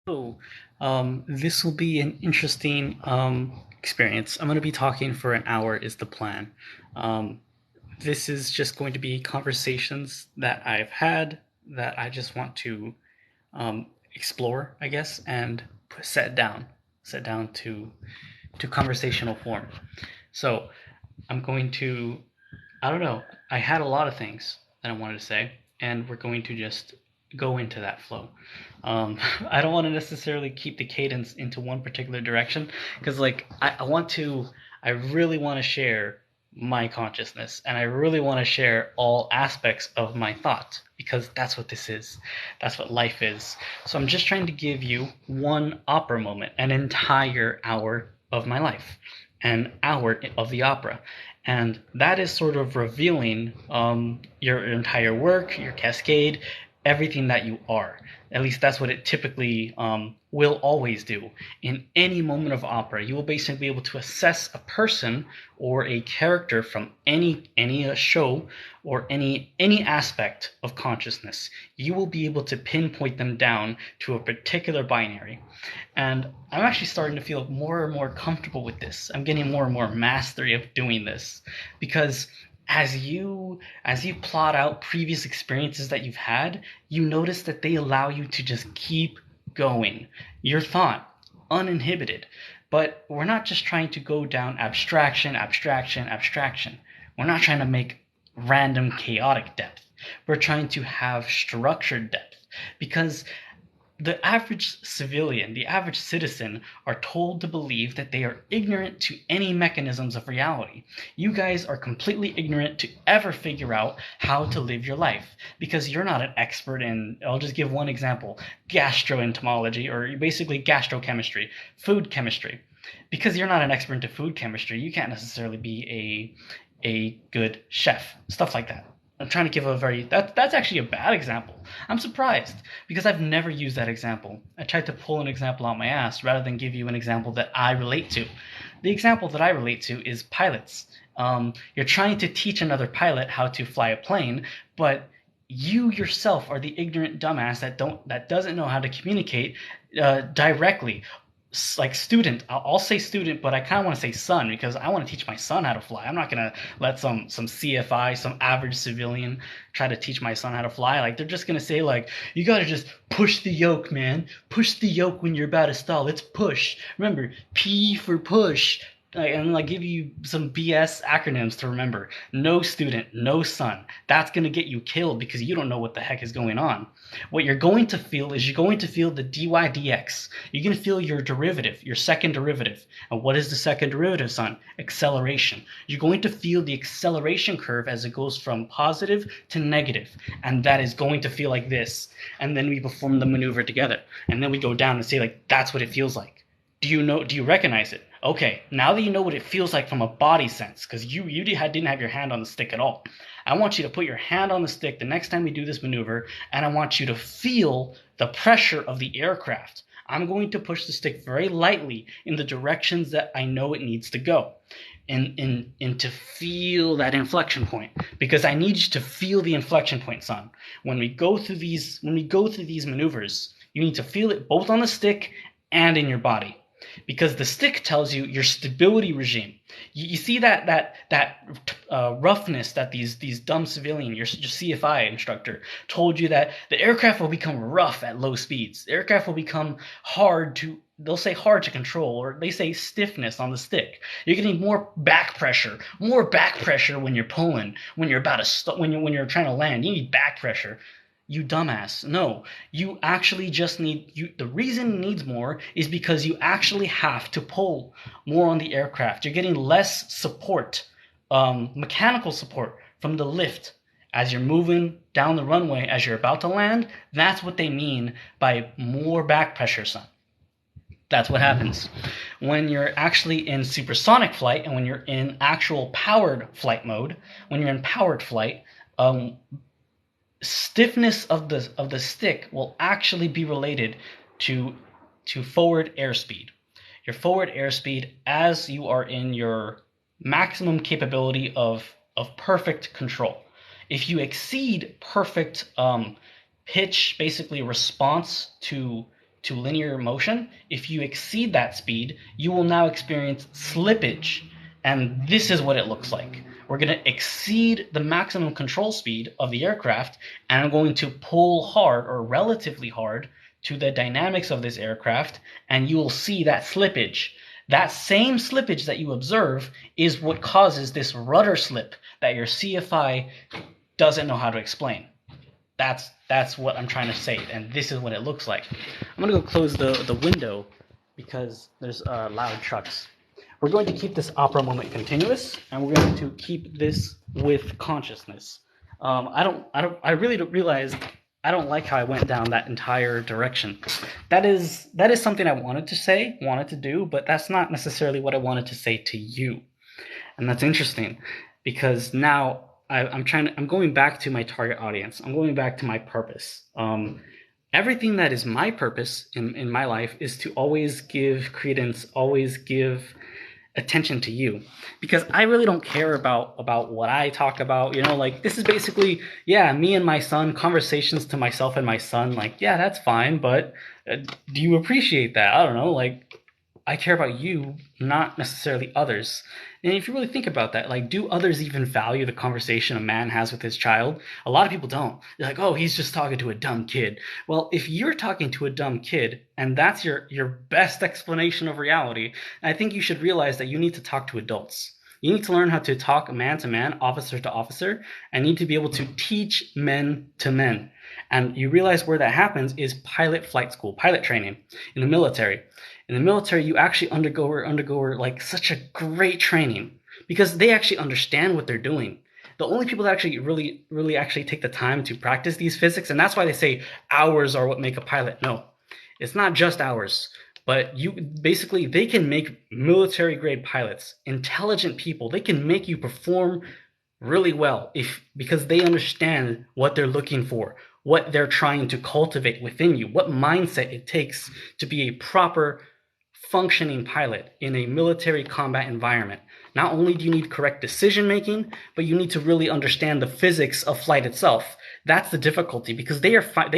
So, this will be an interesting experience. I'm going to be talking for an hour, is the plan. Um, this is just going to be conversations that I've had that I just want to explore, I guess, and set down to conversational form. So, I'm going to, I don't know, I had a lot of things that I wanted to say, and we're going to just go into that flow. I don't want to necessarily keep the cadence into one particular direction because, like, I really want to share my consciousness and I really want to share all aspects of my thought because that's what this is. That's what life is. So I'm just trying to give you one opera moment, an entire hour of my life, an hour of the opera. And that is sort of revealing your entire work, your cascade, everything that you are. At least that's what it typically will always do. In any moment of opera, you will basically be able to assess a person or a character from any show or any aspect of consciousness. You will be able to pinpoint them down to a particular binary. And I'm actually starting to feel more and more comfortable with this. I'm getting more and more mastery of doing this because as you plot out previous experiences that you've had, you notice that they allow you to just keep going. Your thought, uninhibited. But we're not just trying to go down abstraction, abstraction, abstraction. We're not trying to make random chaotic depth. We're trying to have structured depth. Because the average civilian, the average citizen, are told to believe that they are ignorant to any mechanisms of reality. You guys are completely ignorant to ever figure out how to live your life because you're not an expert in, I'll just give one example, gastroentomology or basically gastrochemistry, food chemistry. Because you're not an expert into food chemistry, you can't necessarily be a good chef, stuff like that. I'm trying to give a very that's actually a bad example. I'm surprised because I've never used that example. I tried to pull an example out my ass rather than give you an example that I relate to. The example that I relate to is pilots. You're trying to teach another pilot how to fly a plane, but you yourself are the ignorant dumbass that doesn't know how to communicate directly, like student. I'll say student, but I kind of want to say son because I want to teach my son how to fly. I'm not gonna let some CFI, some average civilian, try to teach my son how to fly. Like they're just gonna say like, you gotta just push the yoke, man. Push the yoke when you're about to stall. Let's push. Remember, P for push. And like give you some BS acronyms to remember. No student, no son. That's gonna get you killed because you don't know what the heck is going on. What you're going to feel is you're going to feel the dy dx. You're going to feel your derivative, your second derivative. And what is the second derivative, son? Acceleration. You're going to feel the acceleration curve as it goes from positive to negative. And that is going to feel like this. And then we perform the maneuver together. And then we go down and say, like, that's what it feels like. Do you recognize it? Okay, now that you know what it feels like from a body sense, because you didn't have your hand on the stick at all. I want you to put your hand on the stick the next time we do this maneuver, and I want you to feel the pressure of the aircraft. I'm going to push the stick very lightly in the directions that I know it needs to go. And to feel that inflection point. Because I need you to feel the inflection point, son. When we go through these maneuvers, you need to feel it both on the stick and in your body because the stick tells you your stability regime. You see that roughness that these dumb civilian, your CFI instructor told you that the aircraft will become rough at low speeds. The aircraft will become they'll say hard to control, or they say stiffness on the stick. You're getting more back pressure when you're pulling, when you're about to when you're trying to land. You need back pressure. You dumbass. No, you actually just the reason it needs more is because you actually have to pull more on the aircraft. You're getting less support, mechanical support from the lift as you're moving down the runway, as you're about to land. That's what they mean by more back pressure, son. That's what happens when you're actually in supersonic flight and when you're in actual powered flight mode. When you're in powered flight, stiffness of the stick will actually be related to forward airspeed. Your forward airspeed as you are in your maximum capability of perfect control. If you exceed perfect pitch, basically response to linear motion. If you exceed that speed, you will now experience slippage. And this is what it looks like. We're going to exceed the maximum control speed of the aircraft, and I'm going to pull hard or relatively hard to the dynamics of this aircraft, and you will see that slippage. That same slippage that you observe is what causes this rudder slip that your CFI doesn't know how to explain. That's what I'm trying to say, and this is what it looks like. I'm going to go close the window because there's loud trucks. We're going to keep this opera moment continuous, and we're going to keep this with consciousness. I really don't realize I don't like how I went down that entire direction. That is something I wanted to do, but that's not necessarily what I wanted to say to you. And that's interesting because now I'm going back to my target audience. I'm going back to my purpose. Everything that is my purpose in my life is to always give credence, always give attention to you, because I really don't care about what I talk about. Like, this is basically, me and my son, conversations to myself and my son. Like, that's fine, but do you appreciate that? I don't know. Like, I care about you, not necessarily others. And if you really think about that, like, do others even value the conversation a man has with his child? A lot of people don't. They're like, oh, he's just talking to a dumb kid. Well, if you're talking to a dumb kid and that's your best explanation of reality, I think you should realize that you need to talk to adults. You need to learn how to talk man to man, officer to officer, and need to be able to teach men to men. And you realize where that happens is pilot flight school, pilot training in the military. In the military, you actually undergo like such a great training because they actually understand what they're doing. The only people that actually really actually take the time to practice these physics, and that's why they say hours are what make a pilot. No, it's not just hours, but they can make military grade pilots, intelligent people. They can make you perform really well because they understand what they're looking for, what they're trying to cultivate within you, what mindset it takes to be a proper functioning pilot in a military combat environment. Not only do you need correct decision making, but you need to really understand the physics of flight itself. That's the difficulty, because they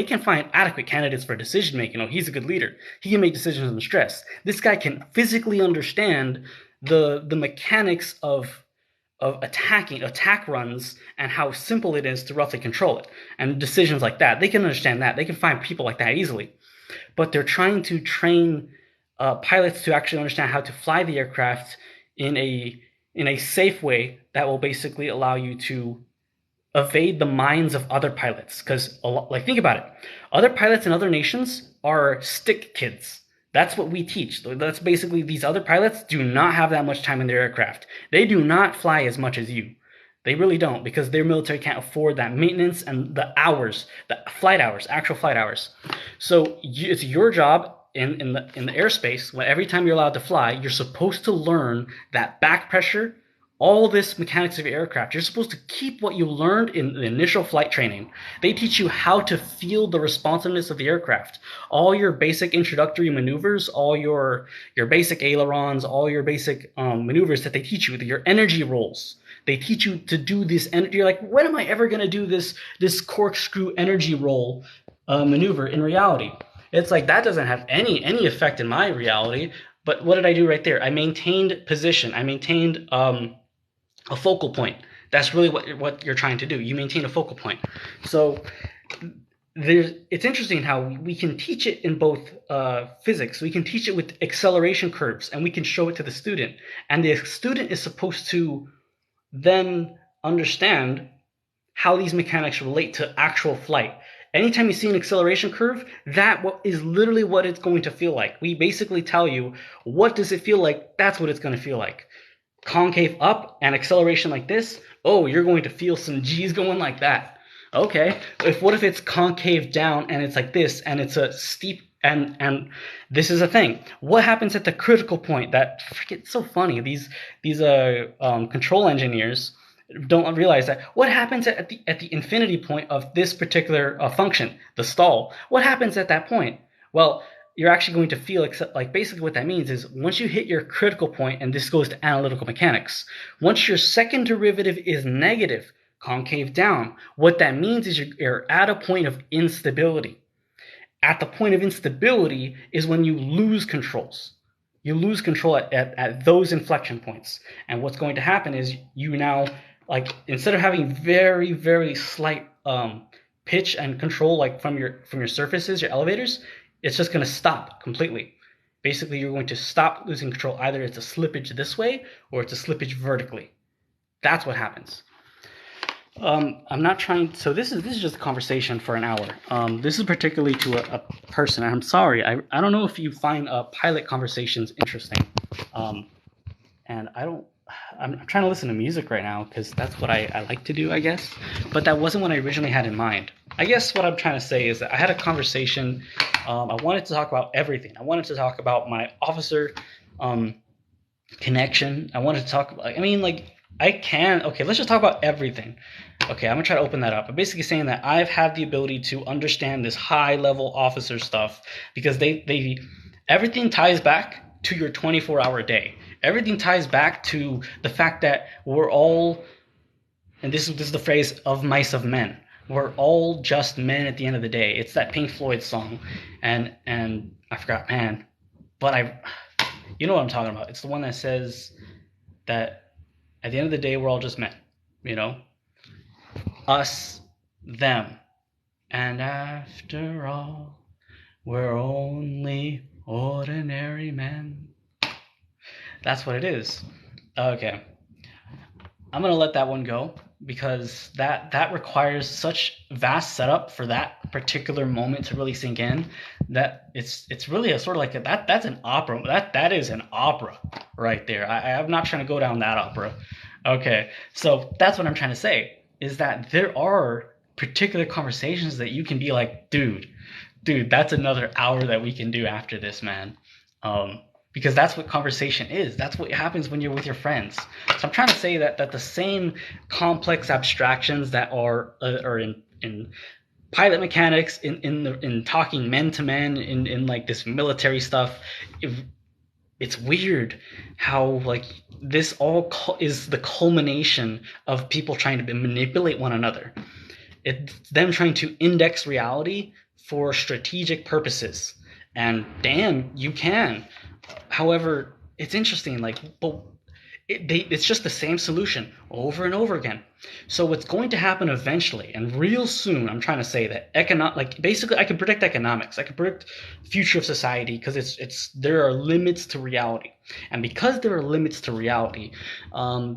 can find adequate candidates for decision making. Oh, he's a good leader. He can make decisions under stress. This guy can physically understand the mechanics of attack runs and how simple it is to roughly control it, and decisions like that. They can understand that. They can find people like that easily. But they're trying to train pilots to actually understand how to fly the aircraft in a safe way that will basically allow you to evade the minds of other pilots. Because, like, think about it. Other pilots in other nations are stick kids. That's what we teach. That's basically, these other pilots do not have that much time in their aircraft. They do not fly as much as you. They really don't, because their military can't afford that maintenance and the hours, the flight hours, actual flight hours. So it's your job in the airspace, when every time you're allowed to fly, you're supposed to learn that back pressure, all this mechanics of your aircraft. You're supposed to keep what you learned in the initial flight training. They teach you how to feel the responsiveness of the aircraft. All your basic introductory maneuvers, all your basic ailerons, all your basic maneuvers that they teach you, your energy rolls. They teach you to do this energy. You're like, when am I ever going to do this corkscrew energy roll maneuver in reality? It's like, that doesn't have any effect in my reality. But what did I do right there? I maintained position. I maintained a focal point. That's really what you're trying to do. You maintain a focal point. So it's interesting how we can teach it in both physics. We can teach it with acceleration curves, and we can show it to the student. And the student is supposed to then understand how these mechanics relate to actual flight. Anytime you see an acceleration curve, that is literally what it's going to feel like. We basically tell you, what does it feel like? That's what it's going to feel like. Concave up and acceleration like this, oh, you're going to feel some G's going like that. Okay, what if it's concave down and it's like this, and it's a steep, and this is a thing. What happens at the critical point? It's so funny. These control engineers don't realize that. What happens at the infinity point of this particular function, the stall? What happens at that point? Well, you're actually going to feel, like, basically what that means is, once you hit your critical point, and this goes to analytical mechanics, once your second derivative is negative, concave down, what that means is you're at a point of instability. At the point of instability is when you lose controls. You lose control at those inflection points. And what's going to happen is you now, like, instead of having very, very slight pitch and control, like from your surfaces, your elevators, it's just going to stop completely. Basically, you're going to stop losing control. Either it's a slippage this way or it's a slippage vertically. That's what happens. I'm not trying. So this is just a conversation for an hour. This is particularly to a person. I'm sorry. I don't know if you find pilot conversations interesting. And I don't. I'm trying to listen to music right now because that's what I like to do, I guess. But that wasn't what I originally had in mind. I guess what I'm trying to say is that I had a conversation. I wanted to talk about everything. I wanted to talk about my officer connection. I wanted to talk about. I mean, like, I can. Okay, let's just talk about everything. Okay, I'm gonna try to open that up. I'm basically saying that I've had the ability to understand this high level officer stuff because they everything ties back to your 24-hour day. Everything ties back to the fact that we're all, and this is the phrase, of mice of men. We're all just men at the end of the day. It's that Pink Floyd song, and I forgot man, but you know what I'm talking about. It's the one that says that at the end of the day we're all just men. You know, us, them, and after all, we're only ordinary men. That's what it is. Okay. I'm going to let that one go because that requires such vast setup for that particular moment to really sink in that it's really a sort of like that's an opera. That is an opera right there. I'm not trying to go down that opera. Okay. So that's what I'm trying to say is that there are particular conversations that you can be like, dude, that's another hour that we can do after this, man. Because that's what conversation is. That's what happens when you're with your friends. So I'm trying to say that the same complex abstractions that are in pilot mechanics, in talking men to men, in like this military stuff, it's weird how like this all is the culmination of people trying to manipulate one another. It's them trying to index reality for strategic purposes. And damn, you can. However, it's interesting, like, but it's just the same solution over and over again. So what's going to happen eventually, and real soon, I'm trying to say that basically, I can predict economics. I can predict the future of society because there are limits to reality, and because there are limits to reality,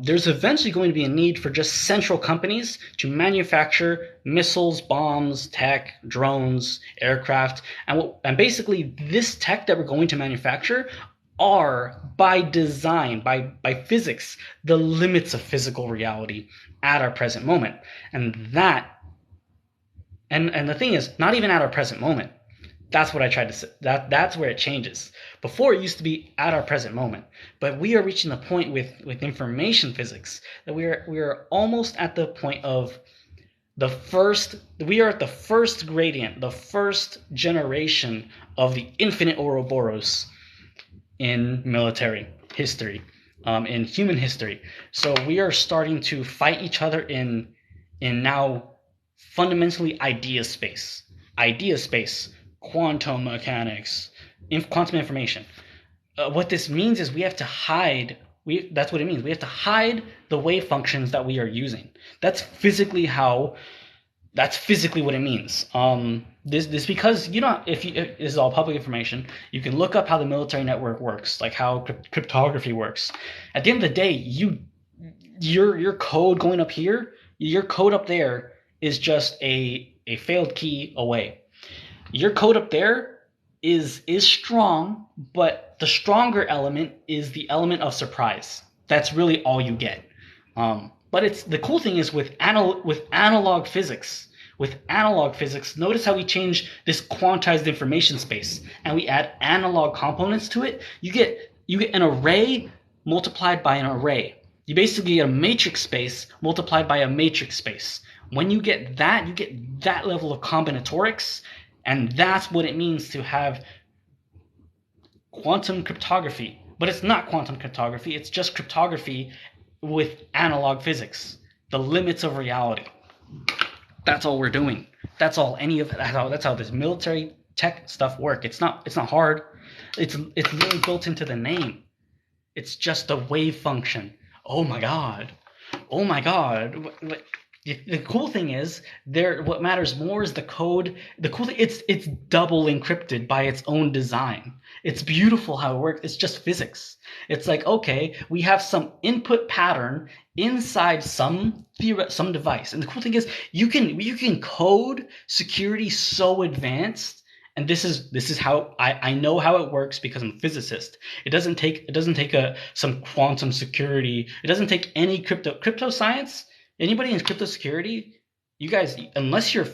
there's eventually going to be a need for just central companies to manufacture missiles, bombs, tech, drones, aircraft, and basically this tech that we're going to manufacture are by design, by physics, the limits of physical reality at our present moment. And the thing is, not even at our present moment. That's what I tried to say. That's where it changes. Before it used to be at our present moment, but we are reaching the point with information physics that we are almost at the point of we are at the first gradient, the first generation of the infinite Ouroboros in military history, in human history. So we are starting to fight each other in now fundamentally idea space, quantum mechanics, quantum information. What this means is we have to hide. That's what it means. We have to hide the wave functions that we are using. That's physically what it means. This because this is all public information. You can look up how the military network works, like how cryptography works. At the end of the day, your code going up here, your code up there is just a failed key away. Your code up there is strong, but the stronger element is the element of surprise. That's really all you get. But the cool thing is with analog physics. With analog physics, notice how we change this quantized information space and we add analog components to it. You get an array multiplied by an array. You basically get a matrix space multiplied by a matrix space. When you get that level of combinatorics, and that's what it means to have quantum cryptography. But it's not quantum cryptography, it's just cryptography with analog physics, the limits of reality. That's all we're doing. That's all any of it. That's how this military tech stuff work. It's not hard. It's literally built into the name. It's just a wave function. Oh my god. Oh my god. The cool thing is, what matters more is the code. The cool thing, it's double encrypted by its own design. It's beautiful how it works. It's just physics. It's like, okay, we have some input pattern inside some device. And the cool thing is, you can code security so advanced. And this is how I know how it works because I'm a physicist. It doesn't take some quantum security. It doesn't take any crypto science. Anybody in crypto security, you guys, unless you're,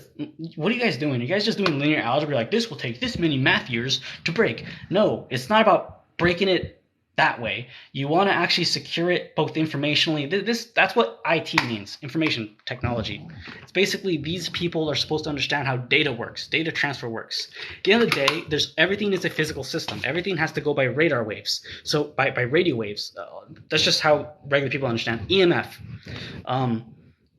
what are you guys doing? Are you guys just doing linear algebra? Like, this will take this many math years to break. No, it's not about breaking it that way. You want to actually secure it both informationally. That's what IT means, information technology. It's basically, these people are supposed to understand how data works, data transfer works. At the end of the day, everything is a physical system. Everything has to go by radar waves. So by radio waves. That's just how regular people understand EMF.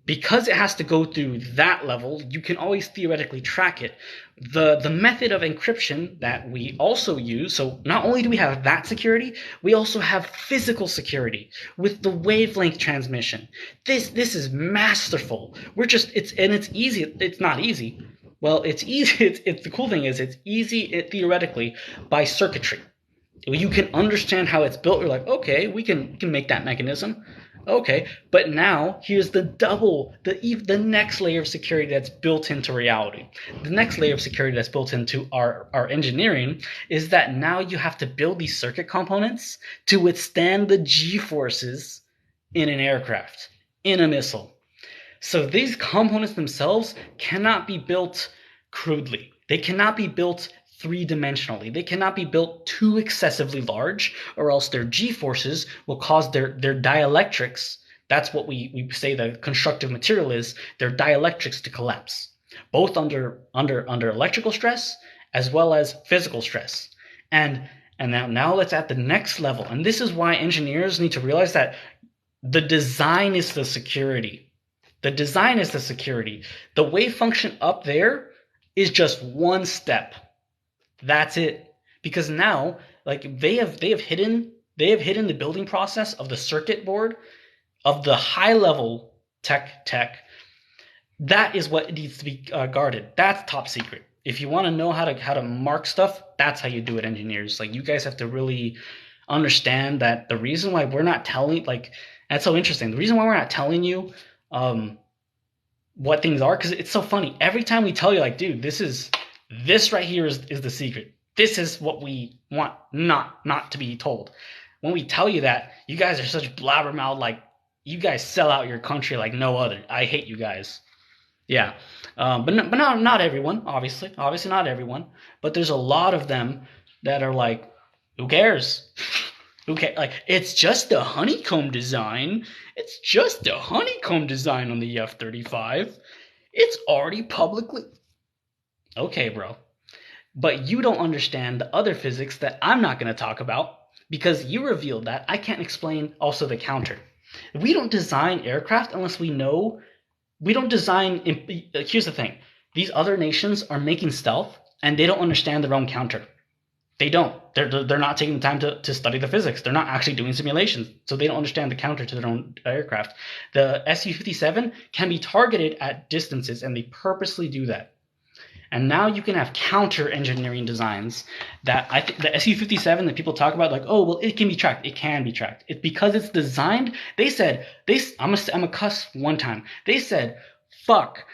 Because it has to go through that level, you can always theoretically track it. The method of encryption that we also use, so not only do we have that security, we also have physical security with the wavelength transmission. This is masterful. It's easy. It's not easy. Well, it's easy. It's the cool thing is, it's easy theoretically by circuitry. You can understand how it's built. You're like, okay, we can make that mechanism. Okay, but now here's the next layer of security that's built into reality. The next layer of security that's built into our engineering is that now you have to build these circuit components to withstand the G-forces in an aircraft, in a missile. So these components themselves cannot be built crudely. They cannot be built three-dimensionally. They cannot be built too excessively large, or else their G-forces will cause their dielectrics. That's what we say the constructive material is, their dielectrics to collapse, both under electrical stress as well as physical stress. And now let's add the next level. And this is why engineers need to realize that the design is the security. The design is the security. The wave function up there is just one step. That's it. Because now, like, they have hidden the building process of the circuit board, of the high level tech. That is what needs to be guarded. That's top secret. If you want to know how to mark stuff, that's how you do it, engineers. Like, you guys have to really understand that the reason why we're not telling, like, that's so interesting. The reason why we're not telling you what things are, because it's so funny. Every time we tell you, like, dude, this right here is the secret. This is what we want not to be told. When we tell you that, you guys are such blabbermouth, like, you guys sell out your country like no other. I hate you guys. Yeah. But not everyone, obviously not everyone. But there's a lot of them that are like, who cares? Who cares? Like, it's just a honeycomb design. It's just a honeycomb design on the F-35. It's already publicly... Okay, bro. But you don't understand the other physics that I'm not going to talk about, because you revealed that. I can't explain also the counter. We don't design aircraft unless we know. We don't design. Here's the thing. These other nations are making stealth, and they don't understand their own counter. They don't. They're not taking the time to study the physics. They're not actually doing simulations, so they don't understand the counter to their own aircraft. The Su-57 can be targeted at distances, and they purposely do that. And now you can have counter engineering designs that I think the Su-57 that people talk about, like, oh, well, it can be tracked. It can be tracked. It's because it's designed. They said, I'm a cuss one time. They said, fuck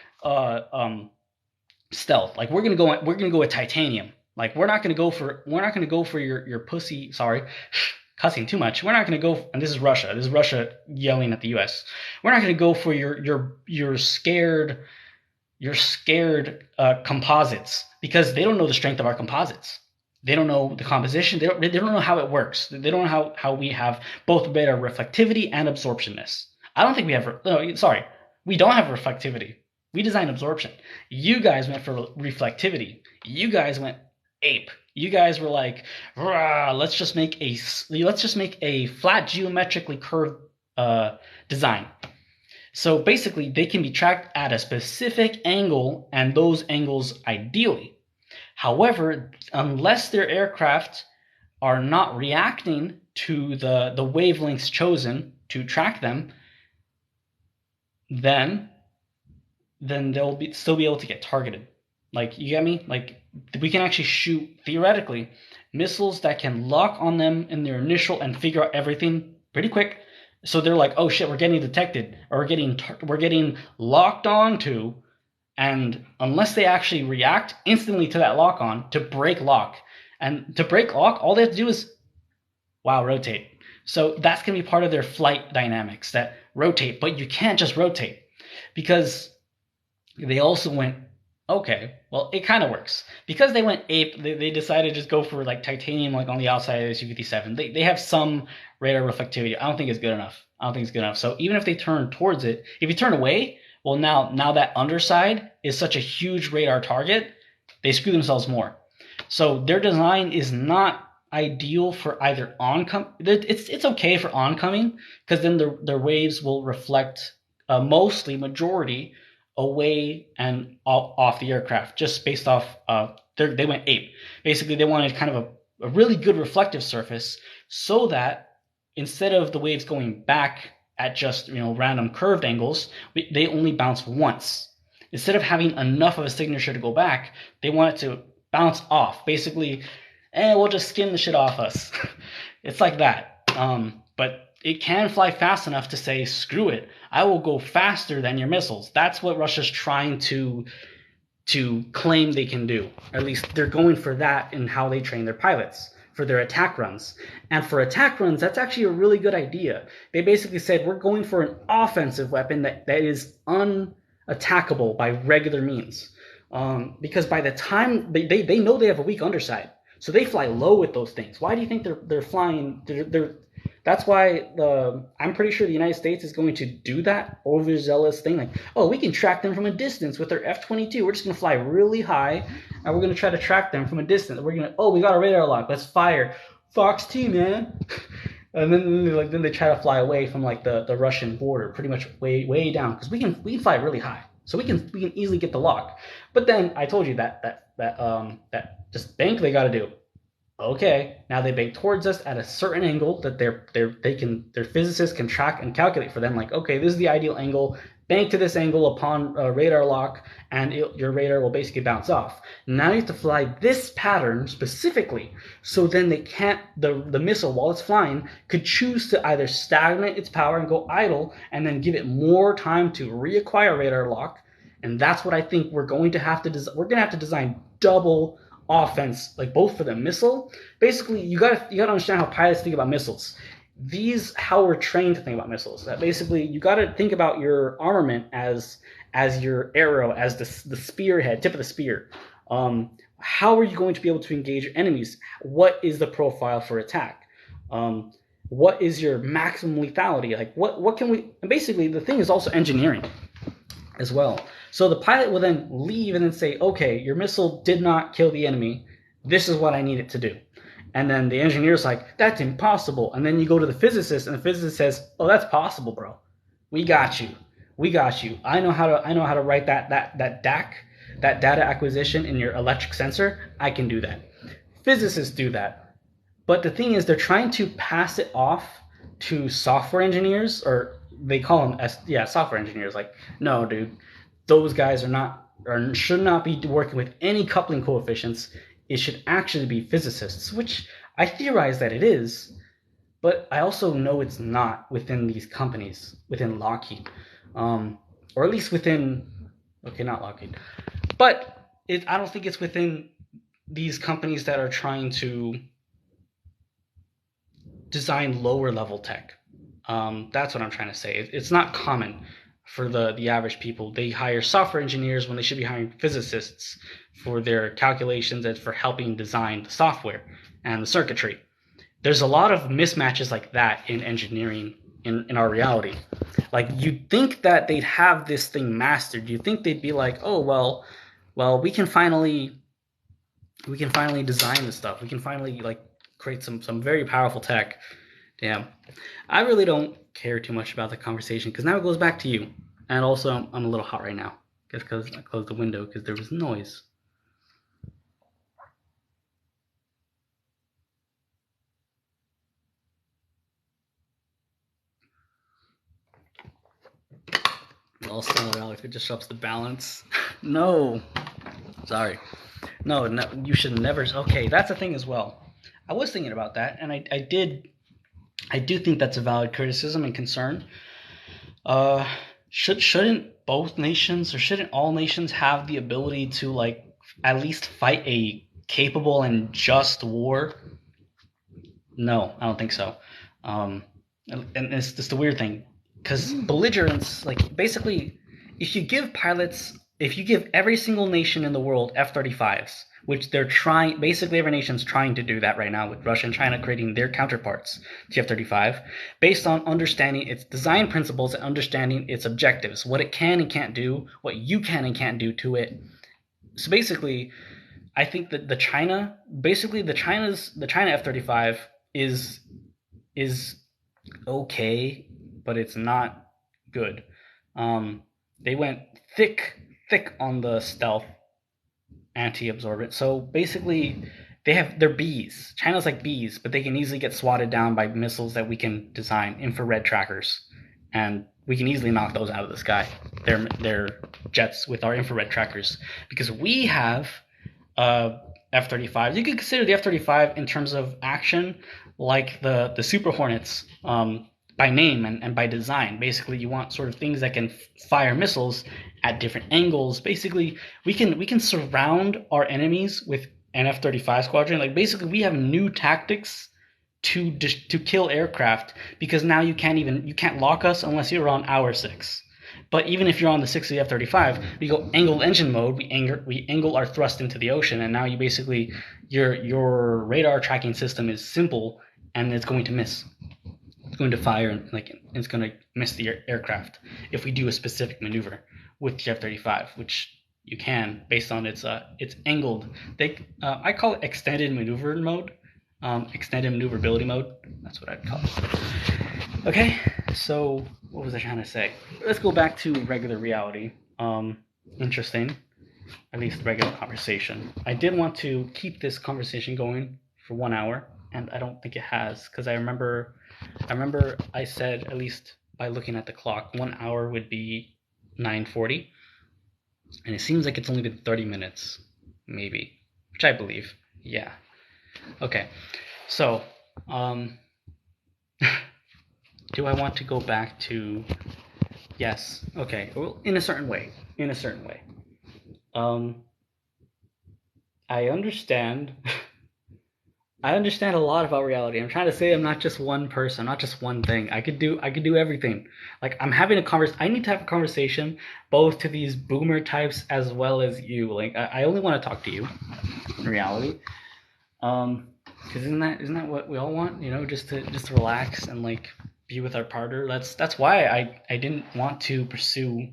stealth. Like, we're gonna go with titanium. Like, we're not gonna go for your pussy. Sorry, cussing too much. We're not gonna go. And this is Russia. This is Russia yelling at the U.S. We're not gonna go for your scared. You're scared composites, because they don't know the strength of our composites. They don't know the composition. They don't know how it works. They don't know how we have both radar reflectivity and absorptionness. I don't think we have. No, sorry, we don't have reflectivity. We design absorption. You guys went for reflectivity. You guys went ape. You guys were like, let's just make a flat geometrically curved design. So basically, they can be tracked at a specific angle, and those angles ideally. However, unless their aircraft are not reacting to the wavelengths chosen to track them, then they'll still be able to get targeted. Like, you get me? Like, we can actually shoot, theoretically, missiles that can lock on them in their initial and figure out everything pretty quick. So they're like, oh shit, we're getting detected, or we're getting locked onto, and unless they actually react instantly to that lock on to break lock, and to break lock, all they have to do is rotate. So that's gonna be part of their flight dynamics, that rotate. But you can't just rotate, because they also went, okay, well, it kind of works. Because they went ape, they decided to just go for like titanium, like on the outside of the Su-57. They have some radar reflectivity. I don't think it's good enough. I don't think it's good enough. So even if they turn towards it, if you turn away, well, now that underside is such a huge radar target, they screw themselves more. So their design is not ideal for either oncoming. It's okay for oncoming, because then their waves will reflect majority away and off the aircraft, just based off they went ape. Basically, they wanted kind of a really good reflective surface, so that instead of the waves going back at just random curved angles, they only bounce once. Instead of having enough of a signature to go back, they want it to bounce off. Basically, we'll just skim the shit off us. It's like that. But it can fly fast enough to say, screw it, I will go faster than your missiles. That's what Russia's trying to claim they can do. At least they're going for that in how they train their pilots for their attack runs. And for attack runs, that's actually a really good idea. They basically said, we're going for an offensive weapon that is unattackable by regular means. Because by the time they know they have a weak underside, so they fly low with those things. Why do you think they're flying? That's why I'm pretty sure the United States is going to do that overzealous thing, like, oh, we can track them from a distance with their F-22. We're just going to fly really high, and we're going to try to track them from a distance. We're going to, we got a radar lock. Let's fire. Fox T, man. And then they try to fly away from like the Russian border, pretty much way down, because we can fly really high, so we can easily get the lock. But then I told you that just bank they got to do. Okay, now they bank towards us at a certain angle that their physicists can track and calculate for them. Like, okay, this is the ideal angle. Bank to this angle upon radar lock, and your radar will basically bounce off. Now you have to fly this pattern specifically, so then they can't. The missile, while it's flying, could choose to either stagnate its power and go idle, and then give it more time to reacquire radar lock. And that's what I think we're going to have to design. We're going to have to design double offense, like both for the missile. Basically, you gotta understand how pilots think about missiles. How we're trained to think about missiles. That basically, you gotta think about your armament as your arrow, as the spearhead, tip of the spear. How are you going to be able to engage your enemies? What is the profile for attack? What is your maximum lethality? Like, what can we? And basically, the thing is also engineering as well. So the pilot will then leave and then say, okay, your missile did not kill the enemy. This is what I need it to do. And then the engineer's like, that's impossible. And then you go to the physicist, and the physicist says, oh, that's possible, bro. We got you. I know how to write that DAC, that data acquisition in your electric sensor. I can do that. Physicists do that. But the thing is, they're trying to pass it off to software engineers, or they call them software engineers. Like, no, dude, those guys should not be working with any coupling coefficients. It should actually be physicists, which I theorize that it is, but I also know it's not within these companies, within Lockheed, or at least within, okay, not Lockheed, but I don't think it's within these companies that are trying to design lower level tech. That's what I'm trying to say. It's not common for the average people. They hire software engineers when they should be hiring physicists for their calculations and for helping design the software and the circuitry. There's a lot of mismatches like that in engineering in our reality. Like, you'd think that they'd have this thing mastered. You'd think they'd be like, oh, well, we can finally design this stuff. We can finally like create some very powerful tech. Damn. I really don't care too much about the conversation, because now it goes back to you. And also, I'm a little hot right now, just because I closed the window because there was noise. I'll spell it out if it disrupts the balance. No, sorry. No, no, you should never. Okay, that's a thing as well. I was thinking about that, and I do think that's a valid criticism and concern. Uh, shouldn't both nations or shouldn't all nations have the ability to like at least fight a capable and just war? No, I don't think so. Um, and it's just the weird thing because belligerents, like basically, if you give every single nation in the world F-35s, which they're trying, basically every nation's trying to do that right now with Russia and China creating their counterparts to F-35, based on understanding its design principles and understanding its objectives, what it can and can't do, what you can and can't do to it. So basically, I think that the China F-35 is okay, but it's not good. They went thick on the stealth anti-absorbent. So basically, they're bees. China's like bees, but they can easily get swatted down by missiles that we can design, infrared trackers, and we can easily knock those out of the sky. They're jets with our infrared trackers because we have F-35. You could consider the F-35 in terms of action like the Super Hornets by name and by design. Basically, you want sort of things that can fire missiles at different angles. Basically, we can surround our enemies with an F-35 squadron. Like basically, we have new tactics to kill aircraft because now you can't lock us unless you're on hour 6. But even if you're on the 60 F-35, we go angled engine mode. We angle our thrust into the ocean, and now you basically your radar tracking system is simple, and it's going to miss. It's going to fire and it's going to miss the aircraft if we do a specific maneuver with the F-35, which you can based on its angled. I call it extended maneuver mode, extended maneuverability mode. That's what I'd call it. Okay, so what was I trying to say? Let's go back to regular reality. Interesting, at least regular conversation. I did want to keep this conversation going for 1 hour, and I don't think it has because I remember I said, at least by looking at the clock, 1 hour would be 9:40, and it seems like it's only been 30 minutes, maybe, which I believe. Yeah. Okay. So, do I want to go back to? Yes. Okay. Well, in a certain way. I understand. I understand a lot about reality. I'm trying to say I'm not just one person, I'm not just one thing. I could do everything. Like I'm having a conversation. I need to have a conversation both to these boomer types as well as you. Like I only want to talk to you in reality. Because isn't that what we all want? You know, just to relax and like be with our partner. That's why I didn't want to pursue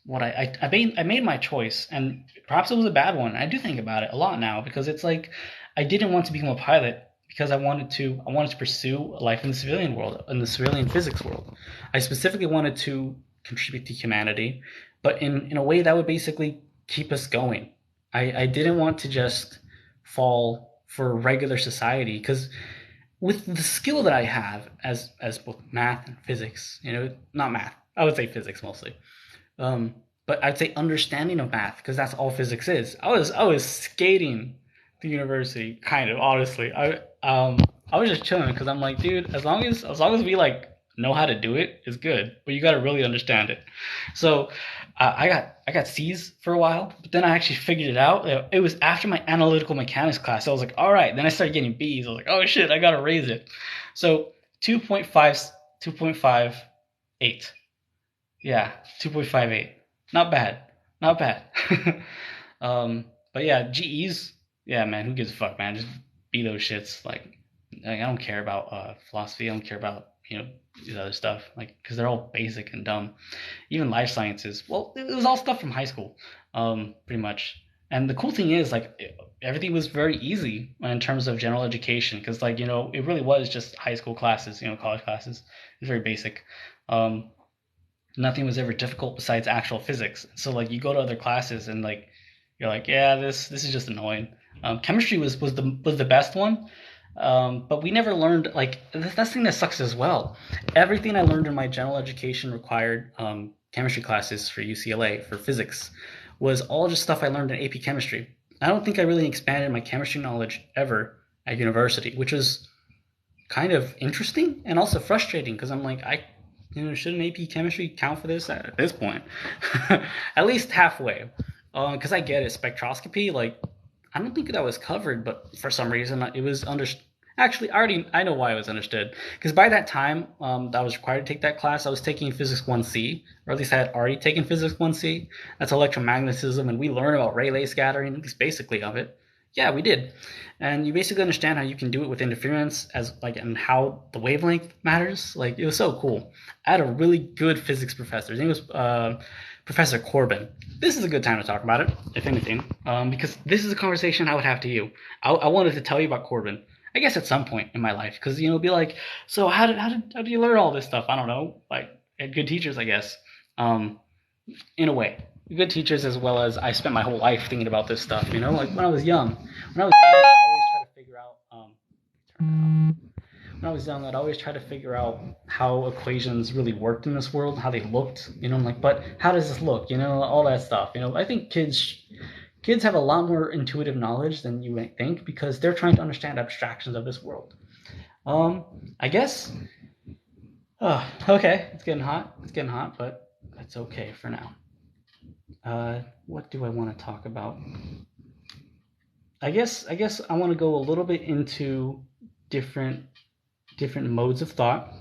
what I made my choice, and perhaps it was a bad one. I do think about it a lot now because it's like I didn't want to become a pilot because I wanted to pursue life in the civilian world, in the civilian physics world. I specifically wanted to contribute to humanity, but in a way that would basically keep us going. I didn't want to just fall for regular society because with the skill that I have as both math and physics, you know, not math, I would say physics mostly. But I'd say understanding of math because that's all physics is. I was skating the university kind of honestly. I was just chilling because I'm like, dude, as long as we like know how to do it, it's good. But you got to really understand it. So I got C's for a while, but then I actually figured it out. It was after my analytical mechanics class. I was like, all right. Then I started getting B's. I was like, oh shit, I gotta raise it. So 2.58. Yeah, 2.58. Not bad. Not bad. But yeah, GEs. Yeah, man, who gives a fuck, man? Just be those shits. Like I don't care about philosophy. I don't care about these other stuff. Like because they're all basic and dumb. Even life sciences. Well, it was all stuff from high school, pretty much. And the cool thing is, like, everything was very easy in terms of general education, because, like, it really was just high school classes, college classes. It was very basic. Nothing was ever difficult besides actual physics. So, like, you go to other classes and, like, you're like, yeah, this is just annoying. Chemistry was the best one, but we never learned, like, that's the thing that sucks as well. Everything I learned in my general education required chemistry classes for UCLA for physics was all just stuff I learned in AP chemistry. I don't think I really expanded my chemistry knowledge ever at university, which was kind of interesting and also frustrating because I'm like, shouldn't AP chemistry count for this at this point? At least halfway. Because I get it, spectroscopy, like, I don't think that was covered, but for some reason it was understood. Actually, I know why it was understood. Because by that time, that I was required to take that class, I was taking Physics 1C, or at least I had already taken Physics 1C. That's electromagnetism, and we learn about Rayleigh scattering, at least basically of it. Yeah, we did. And you basically understand how you can do it with interference as like and how the wavelength matters. Like it was so cool. I had a really good physics professor. His name was Professor Corbin. This is a good time to talk about it, if anything, because this is a conversation I would have to you. I wanted to tell you about Corbin. I guess at some point in my life, because be like, so how did you learn all this stuff? I don't know, like had good teachers, I guess. In a way, good teachers as well as I spent my whole life thinking about this stuff. Like when I was young, I'd always try to figure out. When I was young, I'd always try to figure out how equations really worked in this world, how they looked. I'm like, but how does this look? All that stuff. I think kids have a lot more intuitive knowledge than you might think because they're trying to understand abstractions of this world. I guess. Oh, okay, it's getting hot. But that's okay for now. What do I want to talk about? I guess I want to go a little bit into different modes of thought.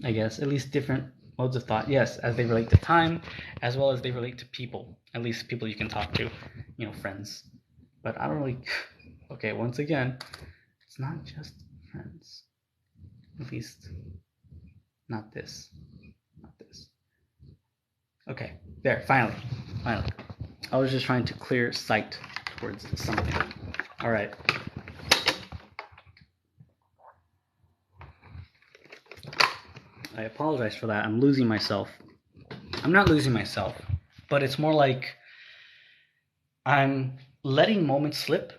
I guess at least different modes of thought. Yes, as they relate to time, as well as they relate to people. At least people you can talk to, friends. But I don't really. Okay, once again, it's not just friends. At least, not this. Okay, there, finally. I was just trying to clear sight towards something. All right. I apologize for that. I'm losing myself. I'm not losing myself, but it's more like I'm letting moments slip.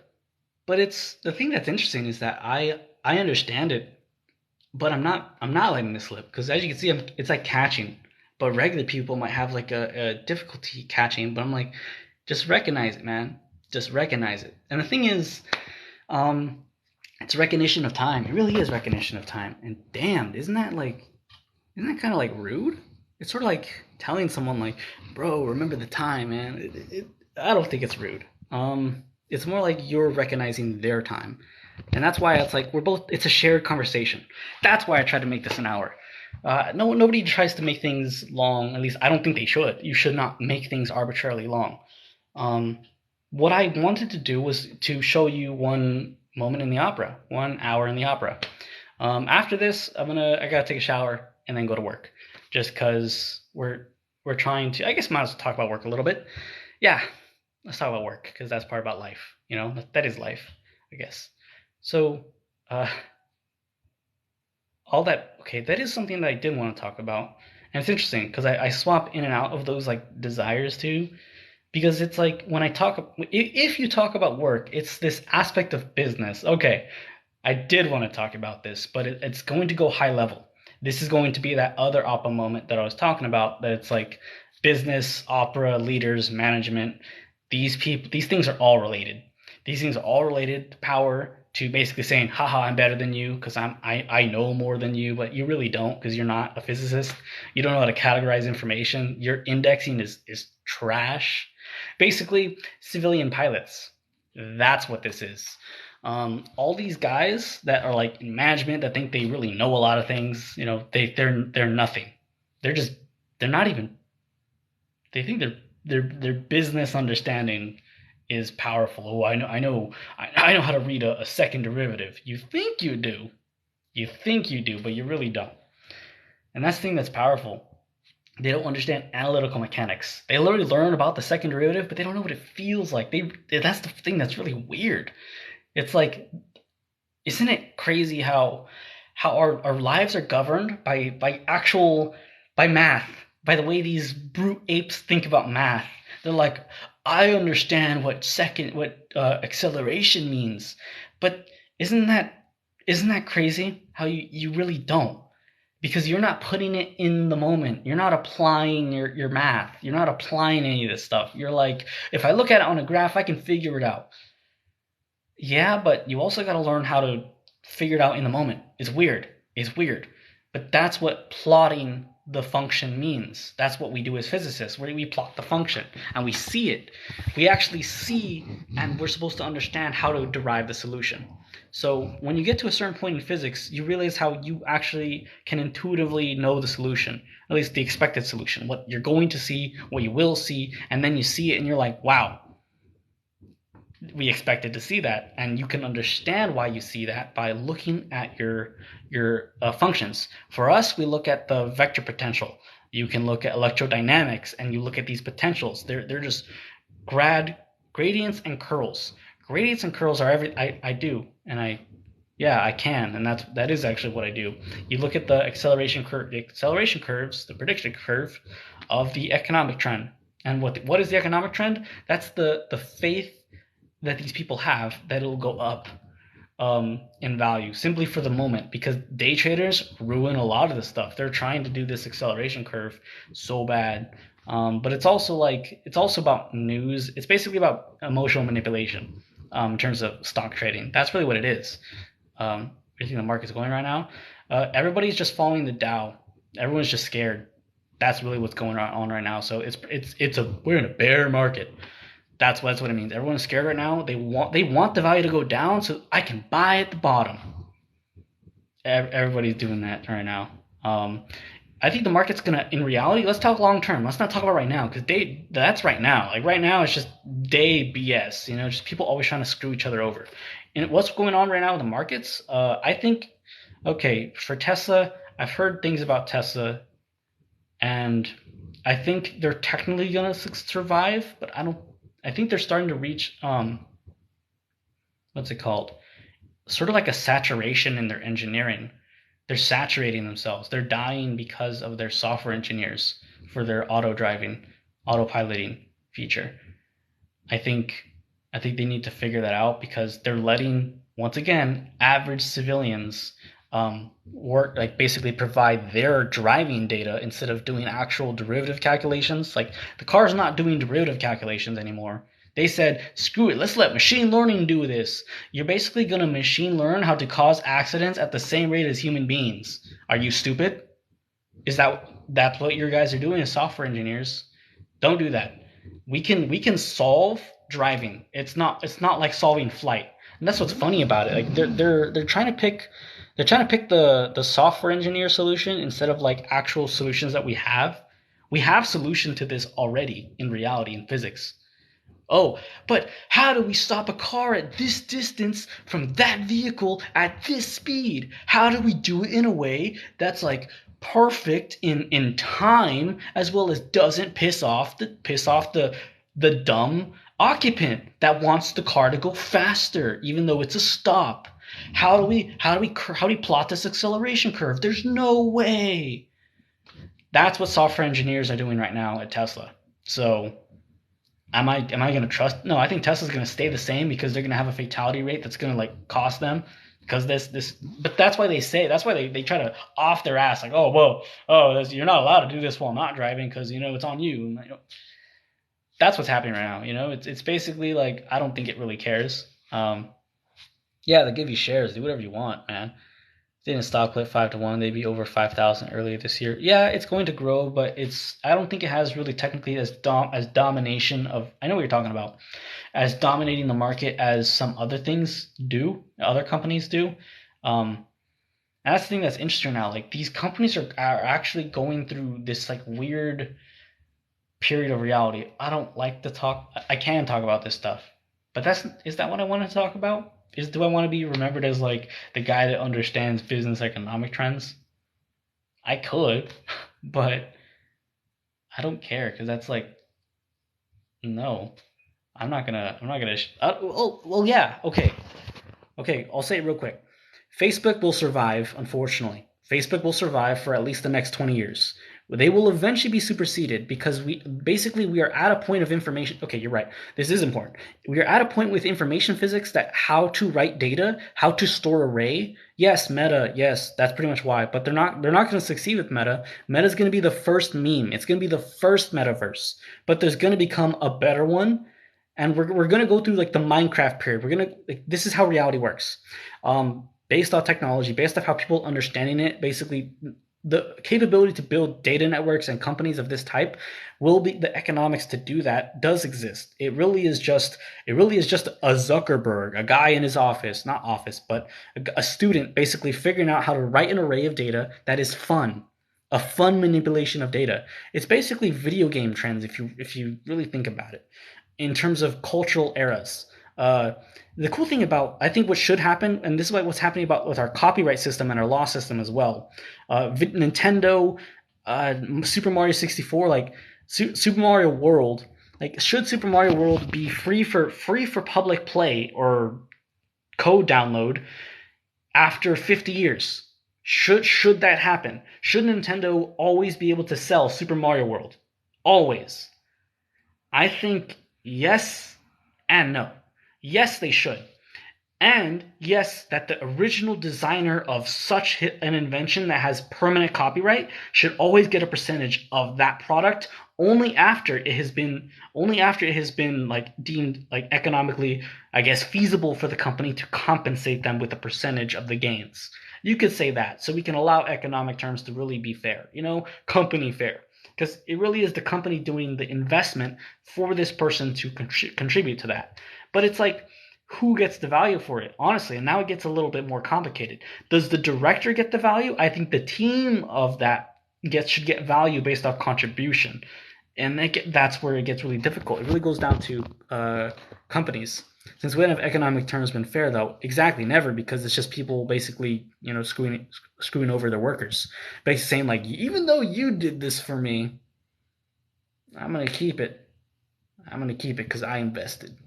But it's the thing that's interesting is that I understand it, but I'm not letting this slip because as you can see, it's like catching. But regular people might have like a difficulty catching. But I'm like, just recognize it, man. Just recognize it. And the thing is, it's recognition of time. It really is recognition of time. And damn, isn't that kind of like rude? It's sort of like telling someone like, bro, remember the time, man. I don't think it's rude. It's more like you're recognizing their time. And that's why it's like it's a shared conversation. That's why I tried to make this an hour. Nobody tries to make things long. At least I don't think they should. You should not make things arbitrarily long. What I wanted to do was to show you one moment in the opera, 1 hour in the opera. After this, I gotta take a shower and then go to work, just because we're trying to. I guess might as well talk about work a little bit. Yeah, let's talk about work because that's part about life. That is life, I guess. So, all that. Okay, that is something that I did want to talk about, and it's interesting because I swap in and out of those like desires too, because it's like when I talk, if you talk about work, it's this aspect of business. Okay, I did want to talk about this, but it's going to go high level. This is going to be that other opera moment that I was talking about. That it's like business, opera, leaders, management. These things are all related. These things are all related to power, to basically saying, haha, I'm better than you because I know more than you, but you really don't because you're not a physicist. You don't know how to categorize information. Your indexing is trash. Basically, civilian pilots. That's what this is. All these guys that are like in management that think they really know a lot of things, they're nothing. They're not even. They think their business understanding is powerful. Oh, I know how to read a second derivative. You think you do, but you really don't. And that's the thing that's powerful. They don't understand analytical mechanics. They literally learn about the second derivative, but they don't know what it feels like. That's the thing that's really weird. It's like, isn't it crazy how our lives are governed by math, by the way these brute apes think about math. They're like, I understand what acceleration means, but isn't that crazy? How you really don't. because you're not putting it in the moment. You're not applying your math. You're not applying any of this stuff. You're like, if I look at it on a graph, I can figure it out. Yeah, but you also got to learn how to figure it out in the moment. It's weird. It's weird. But that's what plotting the function means. That's what we do as physicists. We plot the function and we see it. We actually see, and we're supposed to understand how to derive the solution. So when you get to a certain point in physics, you realize how you actually can intuitively know the solution, at least the expected solution, what you're going to see, what you will see, and then you see it and you're like, wow, we expected to see that, and you can understand why you see that by looking at your functions. For us, we look at the vector potential. You can look at electrodynamics, and you look at these potentials. They're just gradients and curls. Gradients and curls are I do, and I can, and that is actually what I do. You look at the acceleration curves, the prediction curve of the economic trend. And what is the economic trend? That's the faith that these people have that it'll go up in value simply for the moment, because day traders ruin a lot of this stuff. They're trying to do this acceleration curve so bad. But it's also about news. It's basically about emotional manipulation in terms of stock trading. That's really what it is. You think the market's going right now? Everybody's just following the Dow. Everyone's just scared. That's really what's going on right now. So we're in a bear market. That's what it means. Everyone's scared right now. They want the value to go down so I can buy at the bottom. Everybody's doing that right now. I think the market's gonna, in reality, let's talk long term. Let's not talk about right now, because that's right now. Like right now, it's just day BS. Just people always trying to screw each other over. And what's going on right now with the markets? I think, okay, for Tesla, I've heard things about Tesla, and I think they're technically gonna survive, but I think they're starting to reach what's it called? Sort of like a saturation in their engineering. They're saturating themselves. They're dying because of their software engineers for their autopiloting feature. I think they need to figure that out, because they're letting, once again, average civilians work, like basically provide their driving data instead of doing actual derivative calculations. Like the car's not doing derivative calculations anymore. They said, screw it, let's let machine learning do this. You're basically going to machine learn how to cause accidents at the same rate as human beings. Are you stupid? That's what your guys are doing as software engineers? Don't do that. We can solve driving. It's not like solving flight. And that's what's funny about it. Like they're trying to pick the software engineer solution instead of like actual solutions that we have. We have solution to this already in reality in physics. Oh, but how do we stop a car at this distance from that vehicle at this speed? How do we do it in a way that's like perfect in time, as well as doesn't piss off the dumb occupant that wants the car to go faster even though it's a stop? How do we plot this acceleration curve? There's no way. That's what software engineers are doing right now at Tesla. So am I going to trust? No, I think Tesla's going to stay the same, because they're going to have a fatality rate that's going to like cost them, because this. But that's why they try to off their ass, like, oh whoa, you're not allowed to do this while not driving, because it's on you. That's what's happening right now. It's basically like, I don't think it really cares. Yeah, they give you shares, do whatever you want, man. Didn't stock split 5-1. They'd be over 5,000 earlier this year. Yeah, it's going to grow, but I don't think it has really technically as domination of. I know what you're talking about, as dominating the market as some other things do, other companies do. And that's the thing that's interesting now. Like these companies are actually going through this like weird period of reality. I don't like to talk. I can talk about this stuff, but is that what I want to talk about? Do I want to be remembered as like the guy that understands business economic trends? I could, but I don't care, because that's like, no, I'm not gonna. Well, yeah, okay. I'll say it real quick. Facebook will survive, unfortunately. Facebook will survive for at least the next 20 years. They will eventually be superseded because we are at a point of information. Okay, you're right. This is important. We are at a point with information physics that how to write data, how to store array. Yes, meta. Yes, that's pretty much why. But they're not going to succeed with meta. Meta is going to be the first meme. It's going to be the first metaverse. But there's going to become a better one, and we're going to go through like the Minecraft period. We're going to like, this is how reality works. Based off technology, based off how people understanding it, basically the capability to build data networks and companies of this type will be the economics to do that does exist. It really is just a Zuckerberg, a guy in his office, not office, but a student basically figuring out how to write an array of data that is fun, a fun manipulation of data. It's basically video game trends if you really think about it in terms of cultural eras. Uh, the cool thing about I think what should happen, and this is what's happening about with our copyright system and our law system as well. Nintendo, Super Mario 64, like Super Mario World, like should Super Mario World be free for public play or code download after 50 years? Should that happen? Should Nintendo always be able to sell Super Mario World? Always. I think yes and no. Yes, they should. And yes, that the original designer of such an invention that has permanent copyright should always get a percentage of that product only after it has been like deemed like economically, I guess, feasible for the company to compensate them with a percentage of the gains. You could say that, so we can allow economic terms to really be fair, company fair, because it really is the company doing the investment for this person to contribute to that. But it's like, who gets the value for it, honestly? And now it gets a little bit more complicated. Does the director get the value? I think the team of that should get value based off contribution, and that's where it gets really difficult. It really goes down to companies. Since when have economic terms been fair, though? Exactly, never, because it's just people basically, screwing over their workers, basically saying like, even though you did this for me, I'm gonna keep it. I'm gonna keep it because I invested.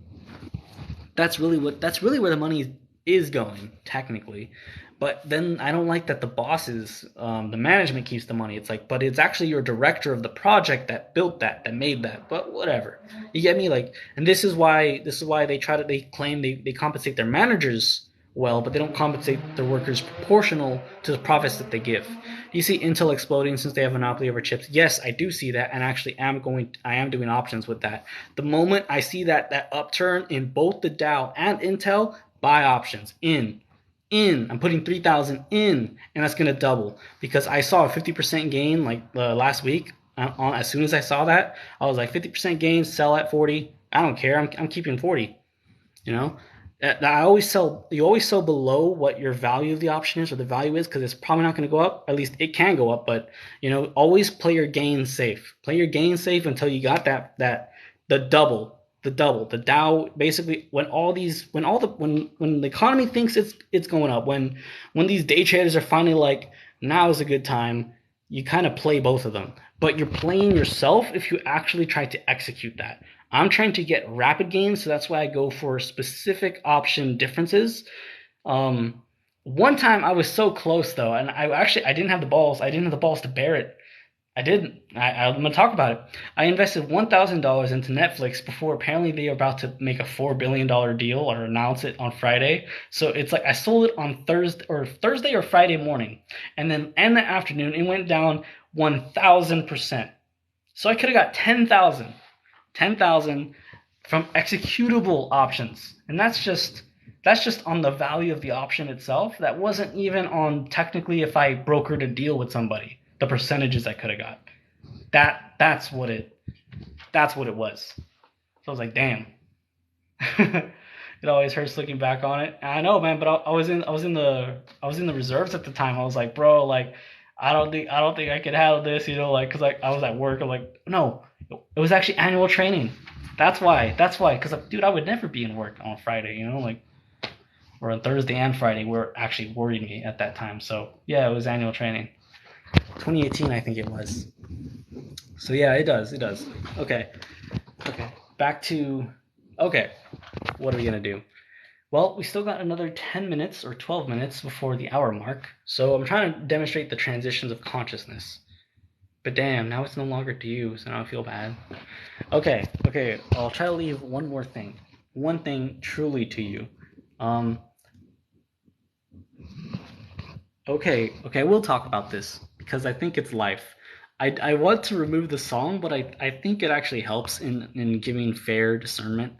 That's really where the money is going technically. But then I don't like that the bosses, the management keeps the money. It's like, but it's actually your director of the project that built that made that. But whatever, you get me? Like, and this is why they claim they compensate their managers well, but they don't compensate their workers proportional to the profits that they give. Do you see Intel exploding since they have a monopoly over chips? Yes, I do see that, and actually I am doing options with that. The moment I see that upturn in both the Dow and Intel, buy options in. I'm putting 3,000 in, and that's gonna double because I saw a 50% gain like last week. As soon as I saw that, I was like 50% gain, sell at 40. I don't care. I'm keeping 40. You know, I always sell. You always sell below what your value of the option is or the value is because it's probably not going to go up. At least it can go up, but always play your gain safe. Play your gain safe until you got that the double, the Dow. Basically, when the economy thinks it's going up, when these day traders are finally like, now is a good time, you kind of play both of them. But you're playing yourself if you actually try to execute that. I'm trying to get rapid gains, so that's why I go for specific option differences. One time I was so close though, and I didn't have the balls. I didn't have the balls to bear it. I didn't. I'm gonna talk about it. I invested $1,000 into Netflix before apparently they are about to make a $4 billion deal or announce it on Friday. So it's like I sold it on Thursday or Friday morning, and then in the afternoon it went down 1,000%. So I could have got 10,000 from executable options, and that's just on the value of the option itself. That wasn't even on technically if I brokered a deal with somebody, the percentages I could have got. That's what it was. So I was like, damn. It always hurts looking back on it. And I know, man, but I was in the reserves at the time. I was like, bro, like I don't think I could handle this, like because like I was at work. I'm like, no, it was actually annual training. That's why. Because dude, I would never be in work on Friday. Like or on Thursday and Friday were actually worried me at that time. So yeah, it was annual training. 2018, I think it was. So yeah, it does. Okay. Back to okay. What are we gonna do? Well, we still got another 10 minutes or 12 minutes before the hour mark. So I'm trying to demonstrate the transitions of consciousness. But damn, now it's no longer to you, so now I feel bad. Okay. I'll try to leave one more thing. One thing truly to you. Um, okay, we'll talk about this because I think it's life. I want to remove the song, but I think it actually helps in giving fair discernment,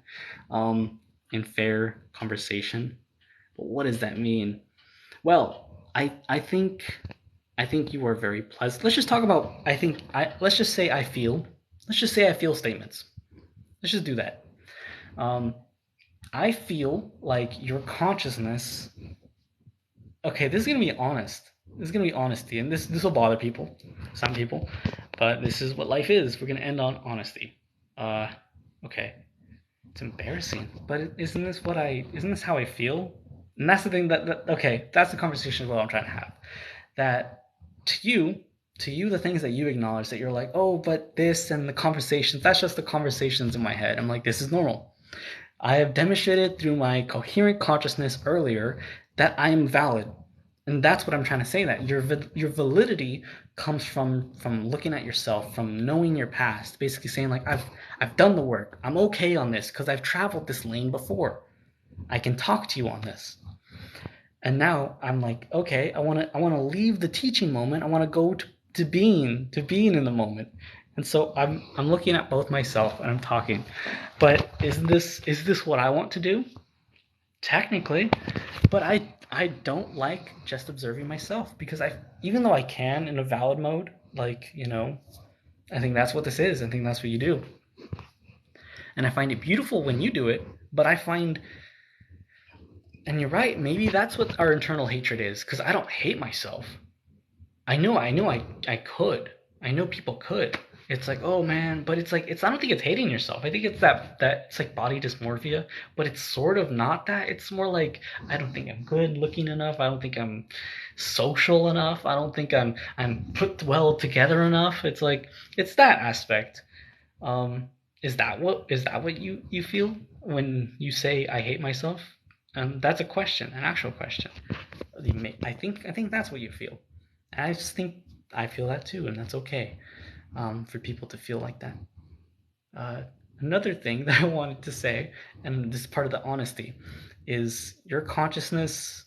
um, and fair conversation. But what does that mean? Well, I think you are very pleasant. Let's just talk about let's just say I feel. Let's just say I feel statements. Let's just do that. Um, I feel like your consciousness. Okay, this is gonna be honest. This is gonna be honesty, and this will bother people, some people, but this is what life is. We're gonna end on honesty. Uh, okay, it's embarrassing, but isn't this how I feel? And that's the thing that okay, that's the conversation what I'm trying to have. That to you, the things that you acknowledge that you're like, oh, but this and the conversations, that's just the conversations in my head. I'm like, this is normal. I have demonstrated through my coherent consciousness earlier that I am valid. And that's what I'm trying to say, that your validity comes from looking at yourself, from knowing your past, basically saying like I've done the work. I'm okay on this because I've traveled this lane before. I can talk to you on this. And now I'm like, okay, I want to leave the teaching moment. I want to go to being in the moment. And so I'm looking at both myself and I'm talking. But is this what I want to do? Technically, but I don't like just observing myself because I even though I can in a valid mode, like, I think that's what this is. I think that's what you do. And I find it beautiful when you do it, but I find and you're right, maybe that's what our internal hatred is because I don't hate myself. I know I could. I know people could. It's like, oh man, but it's like I don't think it's hating yourself. I think it's that it's like body dysmorphia, but it's sort of not that. It's more like I don't think I'm good looking enough. I don't think I'm social enough. I don't think I'm put well together enough. It's like it's that aspect. Um, is that what you feel when you say I hate myself? That's a question, an actual question. I think that's what you feel. And I just think I feel that too, and that's okay, for people to feel like that. Uh, Another thing that I wanted to say, and this is part of the honesty, is your consciousness,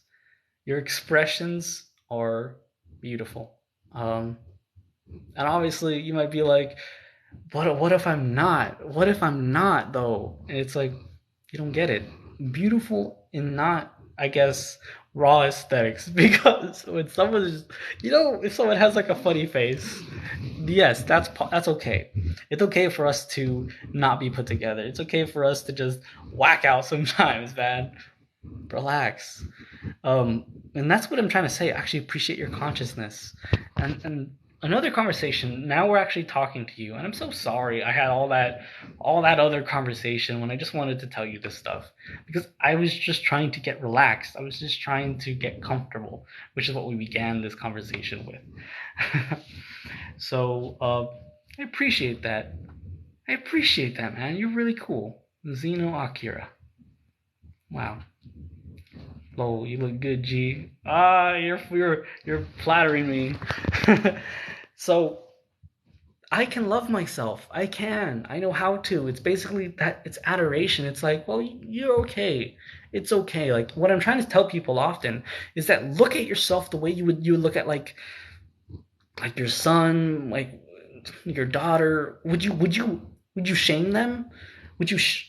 your expressions are beautiful. Um, and obviously, you might be like, what if I'm not? What if I'm not though? And it's like you don't get it. Beautiful in not, I guess, raw aesthetics. Because when someone is, if someone has like a funny face, yes, that's okay. It's okay for us to not be put together. It's okay for us to just whack out sometimes, man. Relax. Um, and that's what I'm trying to say. Actually, appreciate your consciousness. And another conversation. Now we're actually talking to you, and I'm so sorry. I had all that other conversation when I just wanted to tell you this stuff because I was just trying to get relaxed. I was just trying to get comfortable, which is what we began this conversation with. So I appreciate that. I appreciate that, man. You're really cool, Zeno Akira. Wow. Oh, you look good, G. You're flattering me. So I can love myself. I can. I know how to. It's basically that. It's adoration. It's like, well, you're okay. It's okay. Like what I'm trying to tell people often is that look at yourself the way you would look at like your son, like your daughter. Would you shame them?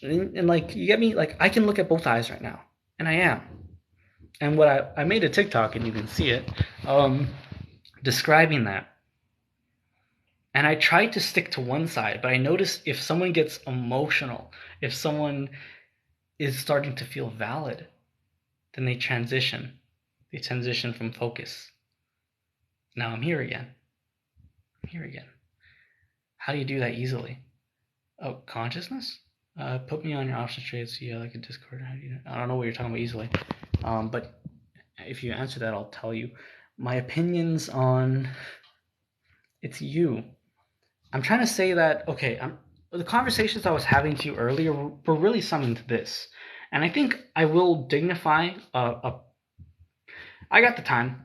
And like you get me? Like I can look at both eyes right now, and I am. And what I made a TikTok and you can see it, um, describing that. And I tried to stick to one side, but I noticed if someone gets emotional, if someone is starting to feel valid, then they transition. They transition from focus. Now I'm here again. I'm here again. How do you do that easily? Oh, consciousness? Put me on your option trade so you have like a Discord. I don't know what you're talking about easily. But if you answer that, I'll tell you. My opinions on it's you. I'm trying to say that, okay, the conversations I was having to you earlier were really something to this. And I think I will dignify I got the time.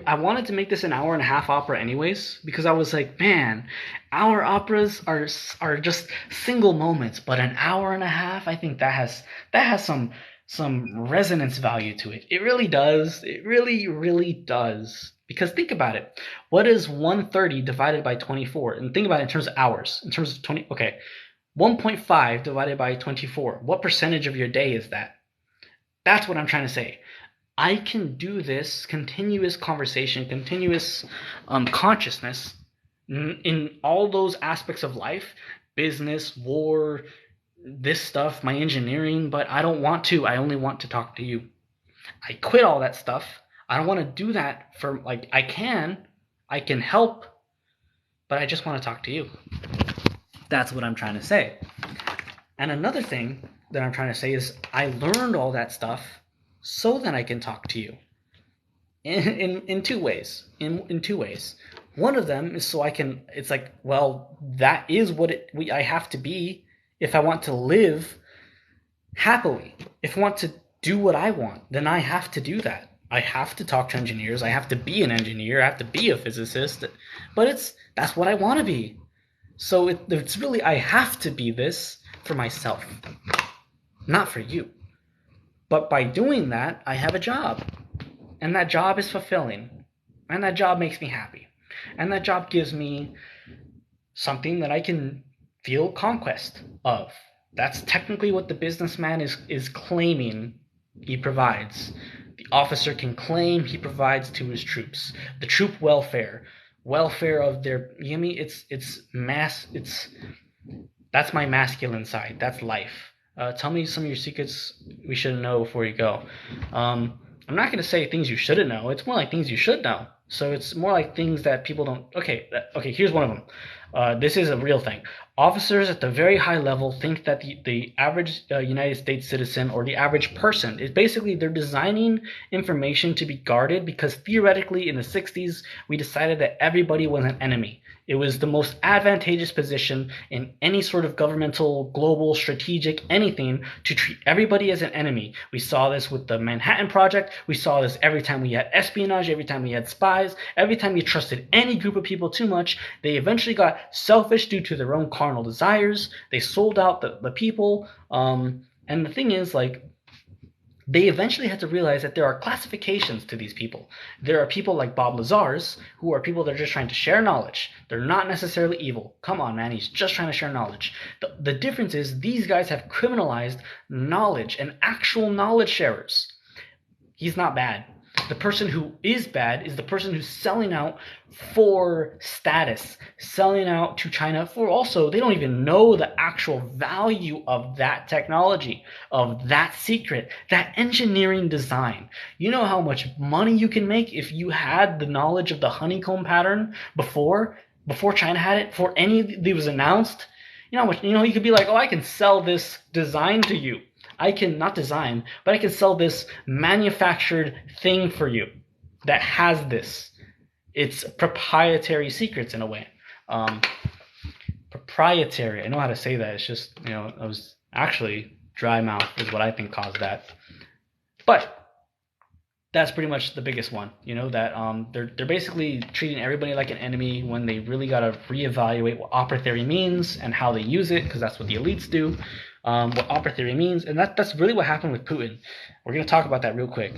I wanted to make this an hour and a half opera anyways because I was like, man, hour operas are just single moments, but an hour and a half, I think that has some resonance value to it. It really does. It really really does. Because think about it. What is 130 divided by 24? And think about it in terms of hours. In terms of 20, okay. 1.5 divided by 24. What percentage of your day is that? That's what I'm trying to say. I can do this continuous conversation, continuous consciousness in all those aspects of life, business, war, this stuff, my engineering, but I don't want to. I only want to talk to you. I quit all that stuff. I don't want to do that for, like, I can help, but I just want to talk to you. That's what I'm trying to say. And another thing that I'm trying to say is I learned all that stuff so that I can talk to you in two ways. In two ways. One of them is so I can. It's like, well, that is what I have to be if I want to live happily. If I want to do what I want, then I have to do that. I have to talk to engineers. I have to be an engineer. I have to be a physicist. But that's what I want to be. So it's really, I have to be this for myself, not for you. But by doing that, I have a job. And that job is fulfilling. And that job makes me happy. And that job gives me something that I can feel conquest of. That's technically what the businessman is claiming he provides. The officer can claim he provides to his troops. The troop welfare of their, you know what I mean? That's my masculine side. That's life. Tell me some of your secrets we should know before you go. I'm not going to say things you shouldn't know. It's more like things you should know. So it's more like things that people don't. Okay, here's one of them. This is a real thing. Officers at the very high level think that the average United States citizen or the average person is basically, they're designing information to be guarded because theoretically in the 60s we decided that everybody was an enemy. It was the most advantageous position in any sort of governmental, global, strategic, anything to treat everybody as an enemy. We saw this with the Manhattan Project. We saw this every time we had espionage, every time we had spies, every time you trusted any group of people too much. They eventually got selfish due to their own carnal desires. They sold out the people. And the thing is, like, they eventually had to realize that there are classifications to these people. There are people like Bob Lazar's, who are people that are just trying to share knowledge. They're not necessarily evil. Come on, man, he's just trying to share knowledge. The difference is these guys have criminalized knowledge and actual knowledge sharers. He's not bad. The person who is bad is the person who's selling out for status, selling out to China for also, they don't even know the actual value of that technology, of that secret, that engineering design. You know how much money you can make if you had the knowledge of the honeycomb pattern before China had it, before any of it was announced? You know how much, you could be like, oh, I can sell this design to you. I can not design, but I can sell this manufactured thing for you that has this. It's proprietary secrets in a way. Proprietary. I know how to say that. It's just, I was actually dry mouth is what I think caused that. But that's pretty much the biggest one. That they're basically treating everybody like an enemy when they really got to reevaluate what opera theory means and how they use it, because that's what the elites do. What opera theory means, and that's really what happened with Putin. We're going to talk about that real quick.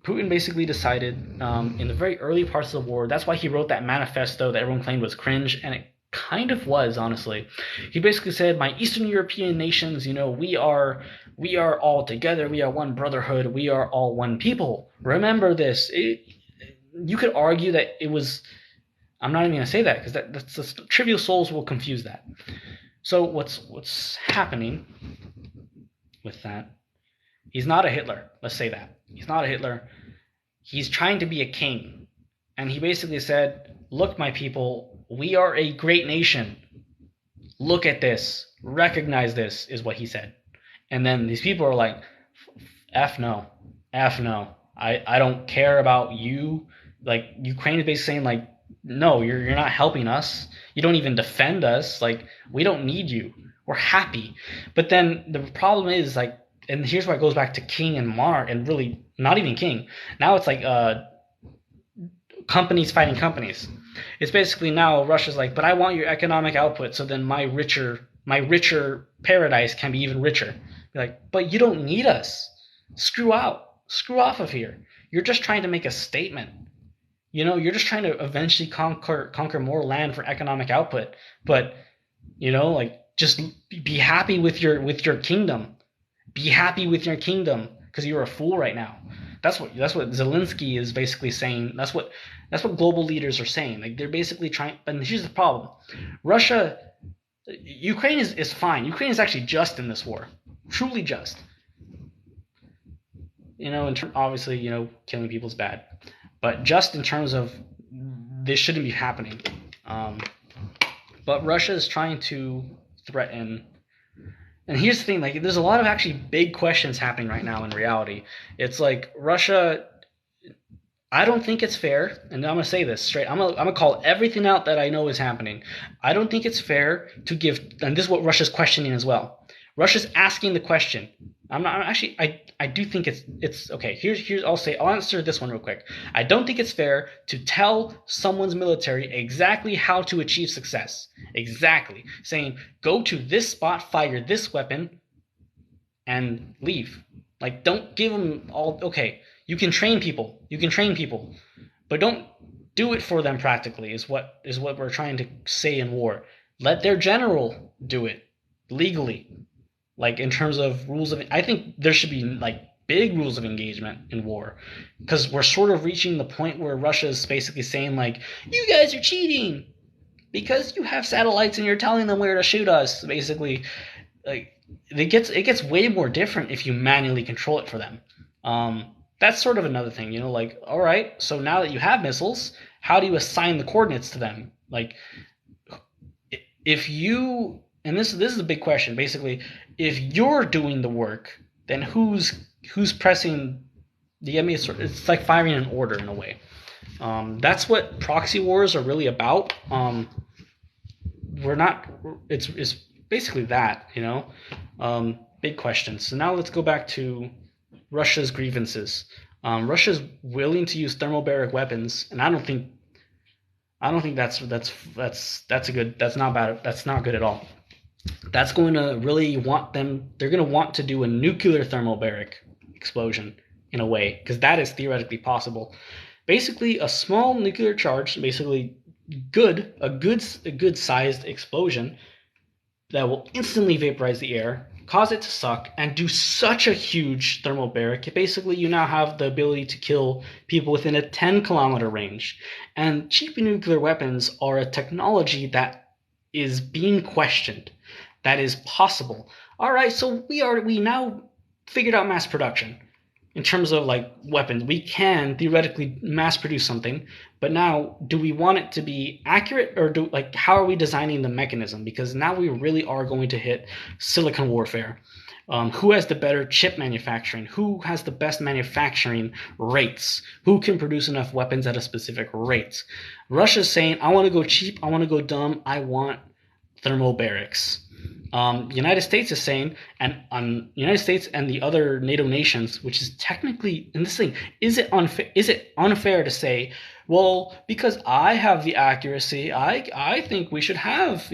Putin basically decided in the very early parts of the war, that's why he wrote that manifesto that everyone claimed was cringe, and it kind of was, honestly. He basically said, my Eastern European nations, we are all together, we are one brotherhood, we are all one people. Remember this. You could argue that it was, I'm not even going to say that, because that's trivial souls will confuse that. So what's happening with that? He's not a Hitler. Let's say that. He's not a Hitler. He's trying to be a king. And he basically said, look, my people, we are a great nation. Look at this. Recognize this, is what he said. And then these people are like, F no. F no. I don't care about you. Like, Ukraine is basically saying, like, no, you're not helping us. You don't even defend us. Like, we don't need you. We're happy. But then the problem is, like, and here's why it goes back to king and monarch, and really not even king. Now it's like companies fighting companies. It's basically now Russia's like, but I want your economic output, so then my richer paradise can be even richer. You're like, but you don't need us. Screw out. Screw off of here. You're just trying to make a statement. You're just trying to eventually conquer more land for economic output. But like just be happy with your kingdom. Be happy with your kingdom because you're a fool right now. That's what Zelensky is basically saying. That's what global leaders are saying. Like they're basically trying. And here's the problem: Russia, Ukraine is fine. Ukraine is actually just in this war, truly just. Obviously, killing people is bad, but just in terms of this shouldn't be happening. Um, but Russia is trying to threaten. And here's the thing: like, there's a lot of actually big questions happening right now in reality. It's like Russia. I don't think it's fair, and I'm gonna say this straight. I'm gonna call everything out that I know is happening. I don't think it's fair to give, and this is what Russia's questioning as well. Russia's asking the question. I'm actually. I do think it's okay. I'll answer this one real quick. I don't think it's fair to tell someone's military exactly how to achieve success. Exactly, saying go to this spot, fire this weapon, and leave. Like, don't give them all. Okay, you can train people. But don't do it for them practically. Is what we're trying to say in war. Let their general do it legally. Like in terms of rules of, I think there should be like big rules of engagement in war, because we're sort of reaching the point where Russia is basically saying like, you guys are cheating because you have satellites and you're telling them where to shoot us. Basically, like it gets way more different if you manually control it for them. That's sort of another thing, like, all right, so now that you have missiles, how do you assign the coordinates to them? Like, if you, and this is a big question, basically, if you're doing the work, then who's pressing the enemy? It's like firing an order in a way. That's what proxy wars are really about. We're not. It's basically that, big questions. So now let's go back to Russia's grievances. Russia's willing to use thermobaric weapons, and I don't think that's a good. That's not bad. That's not good at all. That's going to really want them. They're going to want to do a nuclear thermobaric explosion in a way, because that is theoretically possible. Basically, a small nuclear charge, basically a good sized explosion that will instantly vaporize the air, cause it to suck, and do such a huge thermobaric. Basically, you now have the ability to kill people within a 10-kilometer range. And cheap nuclear weapons are a technology that is being questioned. That is possible. All right, so we now figured out mass production. In terms of like weapons, we can theoretically mass produce something, but now do we want it to be accurate, or how are we designing the mechanism? Because now we really are going to hit silicon warfare. Who has the better chip manufacturing? Who has the best manufacturing rates? Who can produce enough weapons at a specific rate? Russia's saying, I want to go cheap, I want to go dumb, I want thermobarics. United States is saying, and United States and the other NATO nations, which is technically in this thing, is it unfair to say, well, because I have the accuracy, I think we should have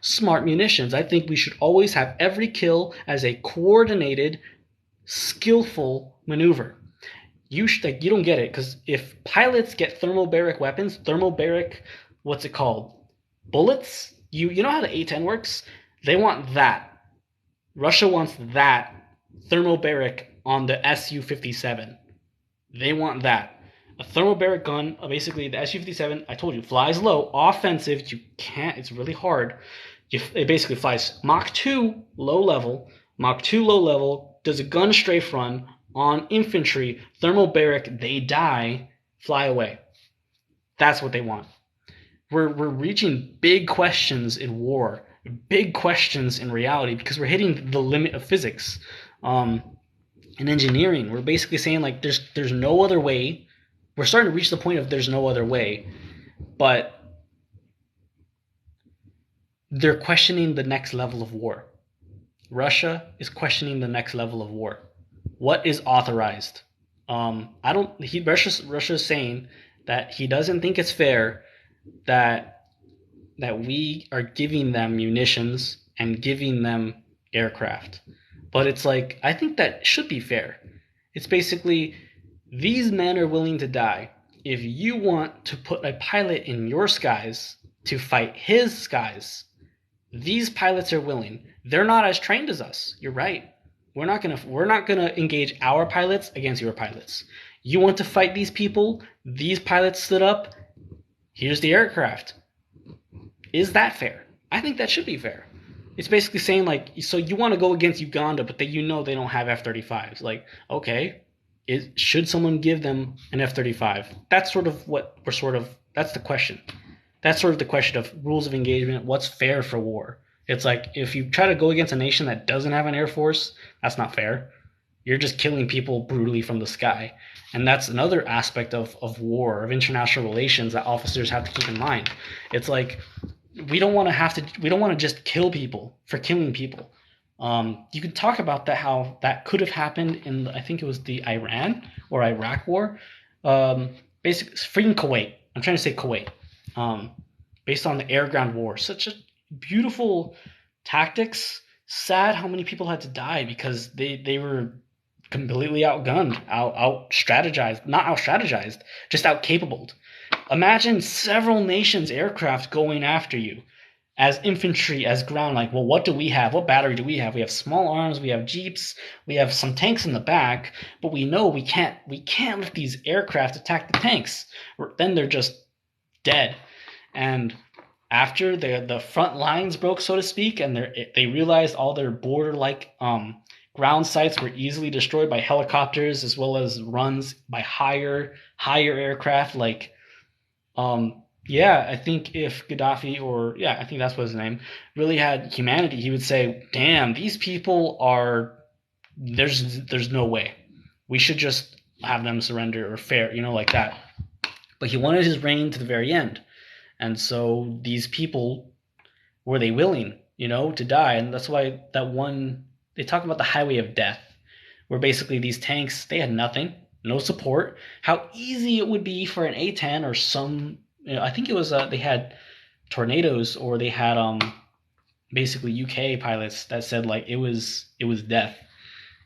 smart munitions. I think we should always have every kill as a coordinated, skillful maneuver. You don't get it, because if pilots get thermobaric weapons, what's it called? Bullets. You know how the A-10 works? They want that. Russia wants that thermobaric on the Su-57. They want that. A thermobaric gun, basically the Su-57, I told you, flies low, offensive. You can't, it's really hard. It basically flies Mach 2 low level, does a gun strafe run on infantry, thermobaric, they die, fly away. That's what they want. We're reaching big questions in war, big questions in reality, because we're hitting the limit of physics. In engineering, we're basically saying like there's no other way. We're starting to reach the point of there's no other way, but they're questioning the next level of war. Russia is questioning the next level of war. What is authorized? Russia's saying that he doesn't think it's fair that we are giving them munitions and giving them aircraft. But it's like, I think that should be fair. It's basically, these men are willing to die. If you want to put a pilot in your skies to fight his skies, these pilots are willing. They're not as trained as us. You're right. We're not gonna engage our pilots against your pilots. You want to fight these people? These pilots stood up. Here's the aircraft. Is that fair? I think that should be fair. It's basically saying, like, so you want to go against Uganda, but you know they don't have F-35s. Like, okay, should someone give them an F-35? That's sort of what we're sort of. That's the question. That's sort of the question of rules of engagement. What's fair for war? It's like, if you try to go against a nation that doesn't have an air force, that's not fair. You're just killing people brutally from the sky. And that's another aspect of war, of international relations, that officers have to keep in mind. It's like, we don't want to just kill people for killing people. You could talk about that, how that could have happened in, I think it was the Iran or Iraq war. Basically, freaking Kuwait. I'm trying to say Kuwait. Based on the air ground war. Such a beautiful tactics. Sad how many people had to die because they were completely outgunned, out strategized, not out strategized, just out capable. Imagine several nations' aircraft going after you as infantry, as ground. Like, well, what do we have? What battery do we have? We have small arms, we have jeeps, we have some tanks in the back, but we know we can't let these aircraft attack the tanks. Then they're just dead. And after the front lines broke, so to speak, and they realized all their border-like ground sites were easily destroyed by helicopters, as well as runs by higher aircraft. Like, yeah, I think if Gaddafi, or yeah, I think that's what his name, really had humanity, he would say, "Damn, these people are. There's no way. We should just have them surrender, or fair, like that." But he wanted his reign to the very end, and so these people, were they willing, to die? And that's why that one, they talk about the highway of death, where basically these tanks, they had nothing, no support. How easy it would be for an A-10 or some, I think it was they had Tornadoes, or they had basically UK pilots that said, like, it was death.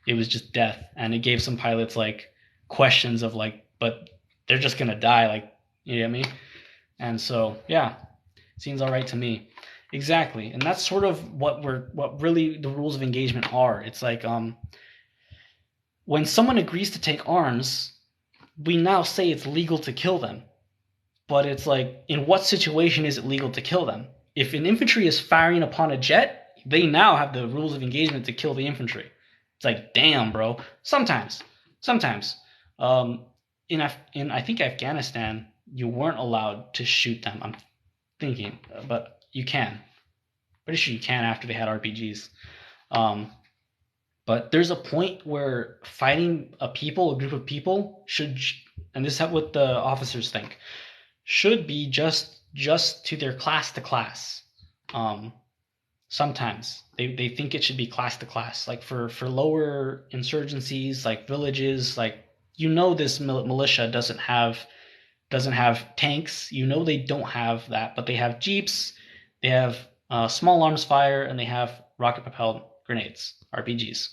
It was just death, and it gave some pilots like questions of like, but they're just gonna die, like, you know what I mean? And so, yeah, seems all right to me. Exactly. And that's sort of what really the rules of engagement are. It's like, when someone agrees to take arms, we now say it's legal to kill them. But it's like, in what situation is it legal to kill them? If an infantry is firing upon a jet, they now have the rules of engagement to kill the infantry. It's like, damn, bro. Sometimes. In I think Afghanistan, you weren't allowed to shoot them. I'm thinking, but you can. Pretty sure you can after they had RPGs. But there's a point where fighting a group of people should, and this is what the officers think, should be just to their class to class. Sometimes they think it should be class to class, like for lower insurgencies, like villages, like, this militia doesn't have tanks. They don't have that, but they have jeeps, they have small arms fire, and they have rocket propelled grenades, RPGs.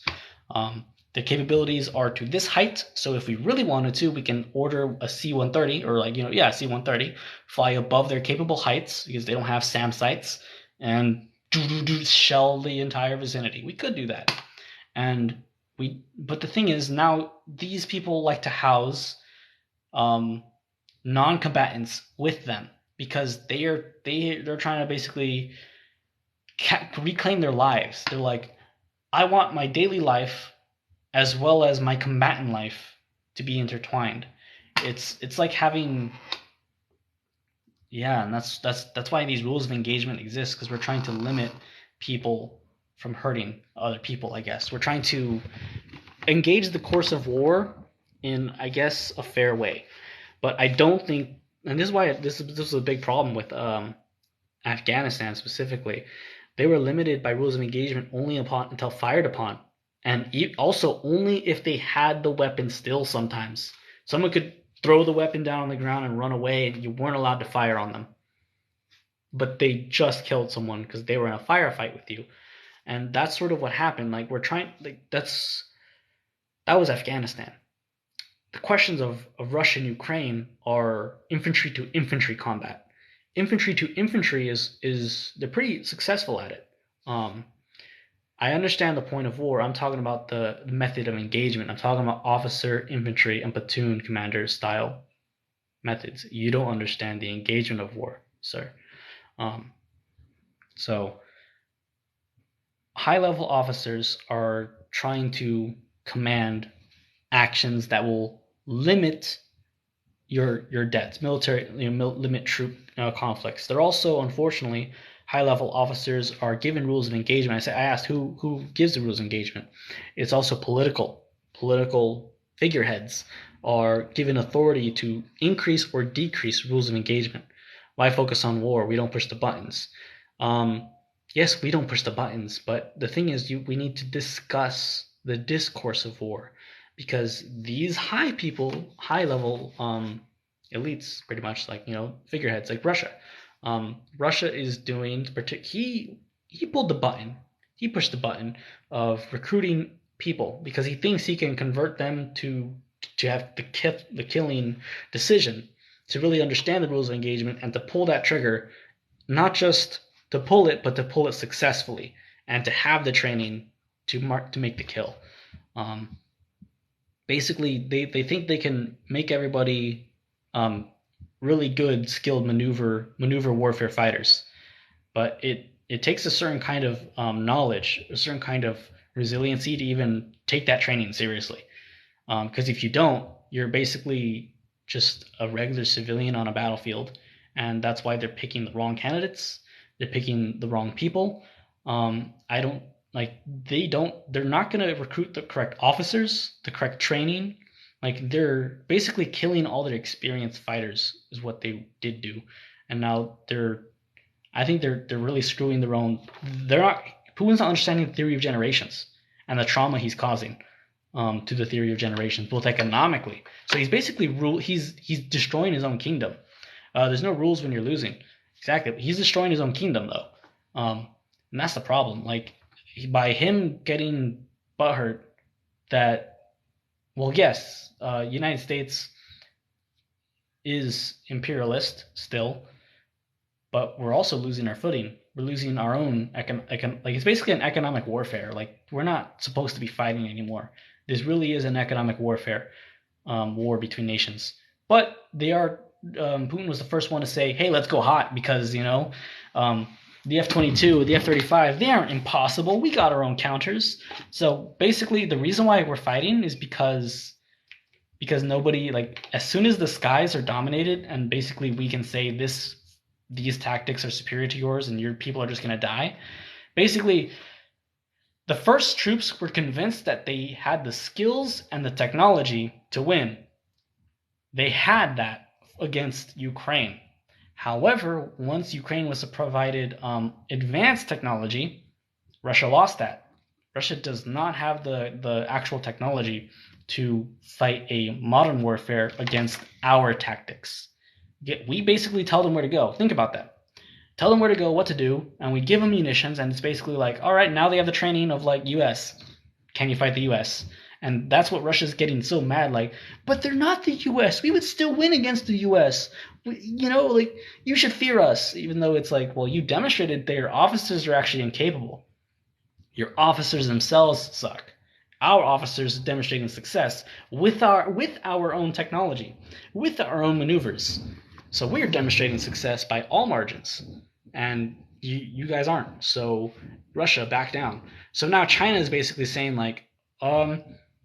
The capabilities are to this height, so if we really wanted to, we can order a C-130, or C-130, fly above their capable heights, because they don't have SAM sites, and shell the entire vicinity. We could do that. But the thing is, now these people like to house non-combatants with them, because they're trying to basically reclaim their lives. They're like, I want my daily life as well as my combatant life to be intertwined. It's like having, yeah, and that's why these rules of engagement exist, because we're trying to limit people from hurting other people. I guess we're trying to engage the course of war in, I guess, a fair way. But I don't think, and this is why this is a big problem with Afghanistan specifically. They were limited by rules of engagement only until fired upon, and also only if they had the weapon still. Sometimes someone could throw the weapon down on the ground and run away, and you weren't allowed to fire on them. But they just killed someone because they were in a firefight with you. And that's sort of what happened. Like that was Afghanistan. The questions of Russia and Ukraine are infantry to infantry combat. Infantry to infantry is they're pretty successful at it. I understand the point of war. I'm talking about the method of engagement. I'm talking about officer, infantry, and platoon commander style methods. You don't understand the engagement of war, sir. So high-level officers are trying to command actions that will limit your debts, military, limit troop conflicts. They're also, unfortunately, high-level officers are given rules of engagement. I asked who gives the rules of engagement. It's also political figureheads are given authority to increase or decrease rules of engagement. Why focus on war? We don't push the buttons. Yes, we don't push the buttons, but the thing is, we need to discuss the discourse of war, because these high-level elites, pretty much like figureheads like Russia. Russia is doing he pulled the button. He pushed the button of recruiting people because he thinks he can convert them to have the killing decision, to really understand the rules of engagement and to pull that trigger, not just to pull it, but to pull it successfully and to have the training to make the kill. Basically, they think they can make everybody really good, skilled maneuver warfare fighters, but it takes a certain kind of knowledge, a certain kind of resiliency to even take that training seriously. Because if you don't, you're basically just a regular civilian on a battlefield, and that's why they're picking the wrong candidates. They're picking the wrong people. They're not going to recruit the correct officers, the correct training. Like, they're basically killing all their experienced fighters is what they did do. And now I think they're really screwing their own. Putin's not understanding the theory of generations and the trauma he's causing to the theory of generations, both economically. So he's basically he's destroying his own kingdom. There's no rules when you're losing. Exactly. He's destroying his own kingdom, though. And that's the problem. Like, by him getting butthurt that, well, yes, United States is imperialist still, but we're also losing our footing. We're losing our own it's basically an economic warfare. Like, we're not supposed to be fighting anymore. This really is an economic warfare, war between nations. But they are. Putin was the first one to say, "Hey, let's go hot," because the F-22, the F-35, they aren't impossible. We got our own counters. So basically, the reason why we're fighting is because nobody, like, as soon as the skies are dominated and basically we can say these tactics are superior to yours and your people are just going to die. Basically, the first troops were convinced that they had the skills and the technology to win. They had that against Ukraine. However, once Ukraine was provided advanced technology, Russia lost that. Russia does not have the actual technology to fight a modern warfare against our tactics. We basically tell them where to go. Think about that. Tell them where to go, what to do, and we give them munitions, and it's basically like, all right, now they have the training of, like, U.S. Can you fight the U.S.? And that's what Russia's getting so mad, like, but they're not the U.S. We would still win against the U.S. You should fear us, even though it's like, well, you demonstrated their officers are actually incapable. Your officers themselves suck. Our officers are demonstrating success with our own technology, with our own maneuvers. So we're demonstrating success by all margins, and you guys aren't. So Russia, back down. So now China is basically saying, like,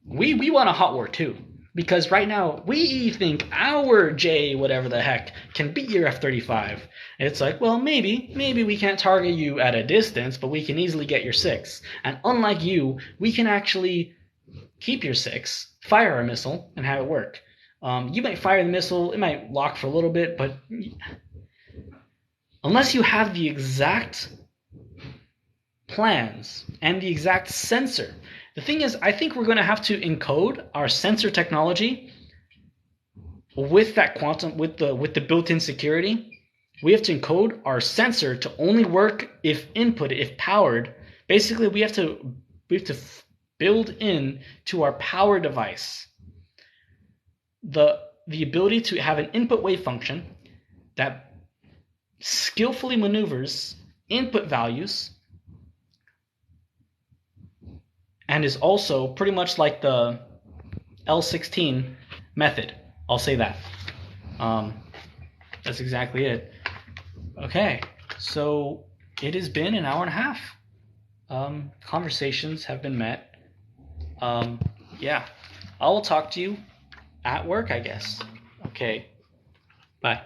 we want a hot war too, because right now we think our J whatever the heck can beat your F-35. It's like, well, maybe we can't target you at a distance, but we can easily get your 6. And unlike you, we can actually keep your 6, fire a missile, and have it work. You might fire the missile, it might lock for a little bit, but unless you have the exact plans and the exact sensor. The thing is, I think we're going to have to encode our sensor technology with that quantum, with the built-in security, we have to encode our sensor to only work if input, if powered. Basically, we have to build in to our power device the ability to have an input wave function that skillfully maneuvers input values and is also pretty much like the L16 method. I'll say that. That's exactly it. Okay, so it has been an hour and a half. Conversations have been met. Yeah, I will talk to you at work, I guess. Okay, bye.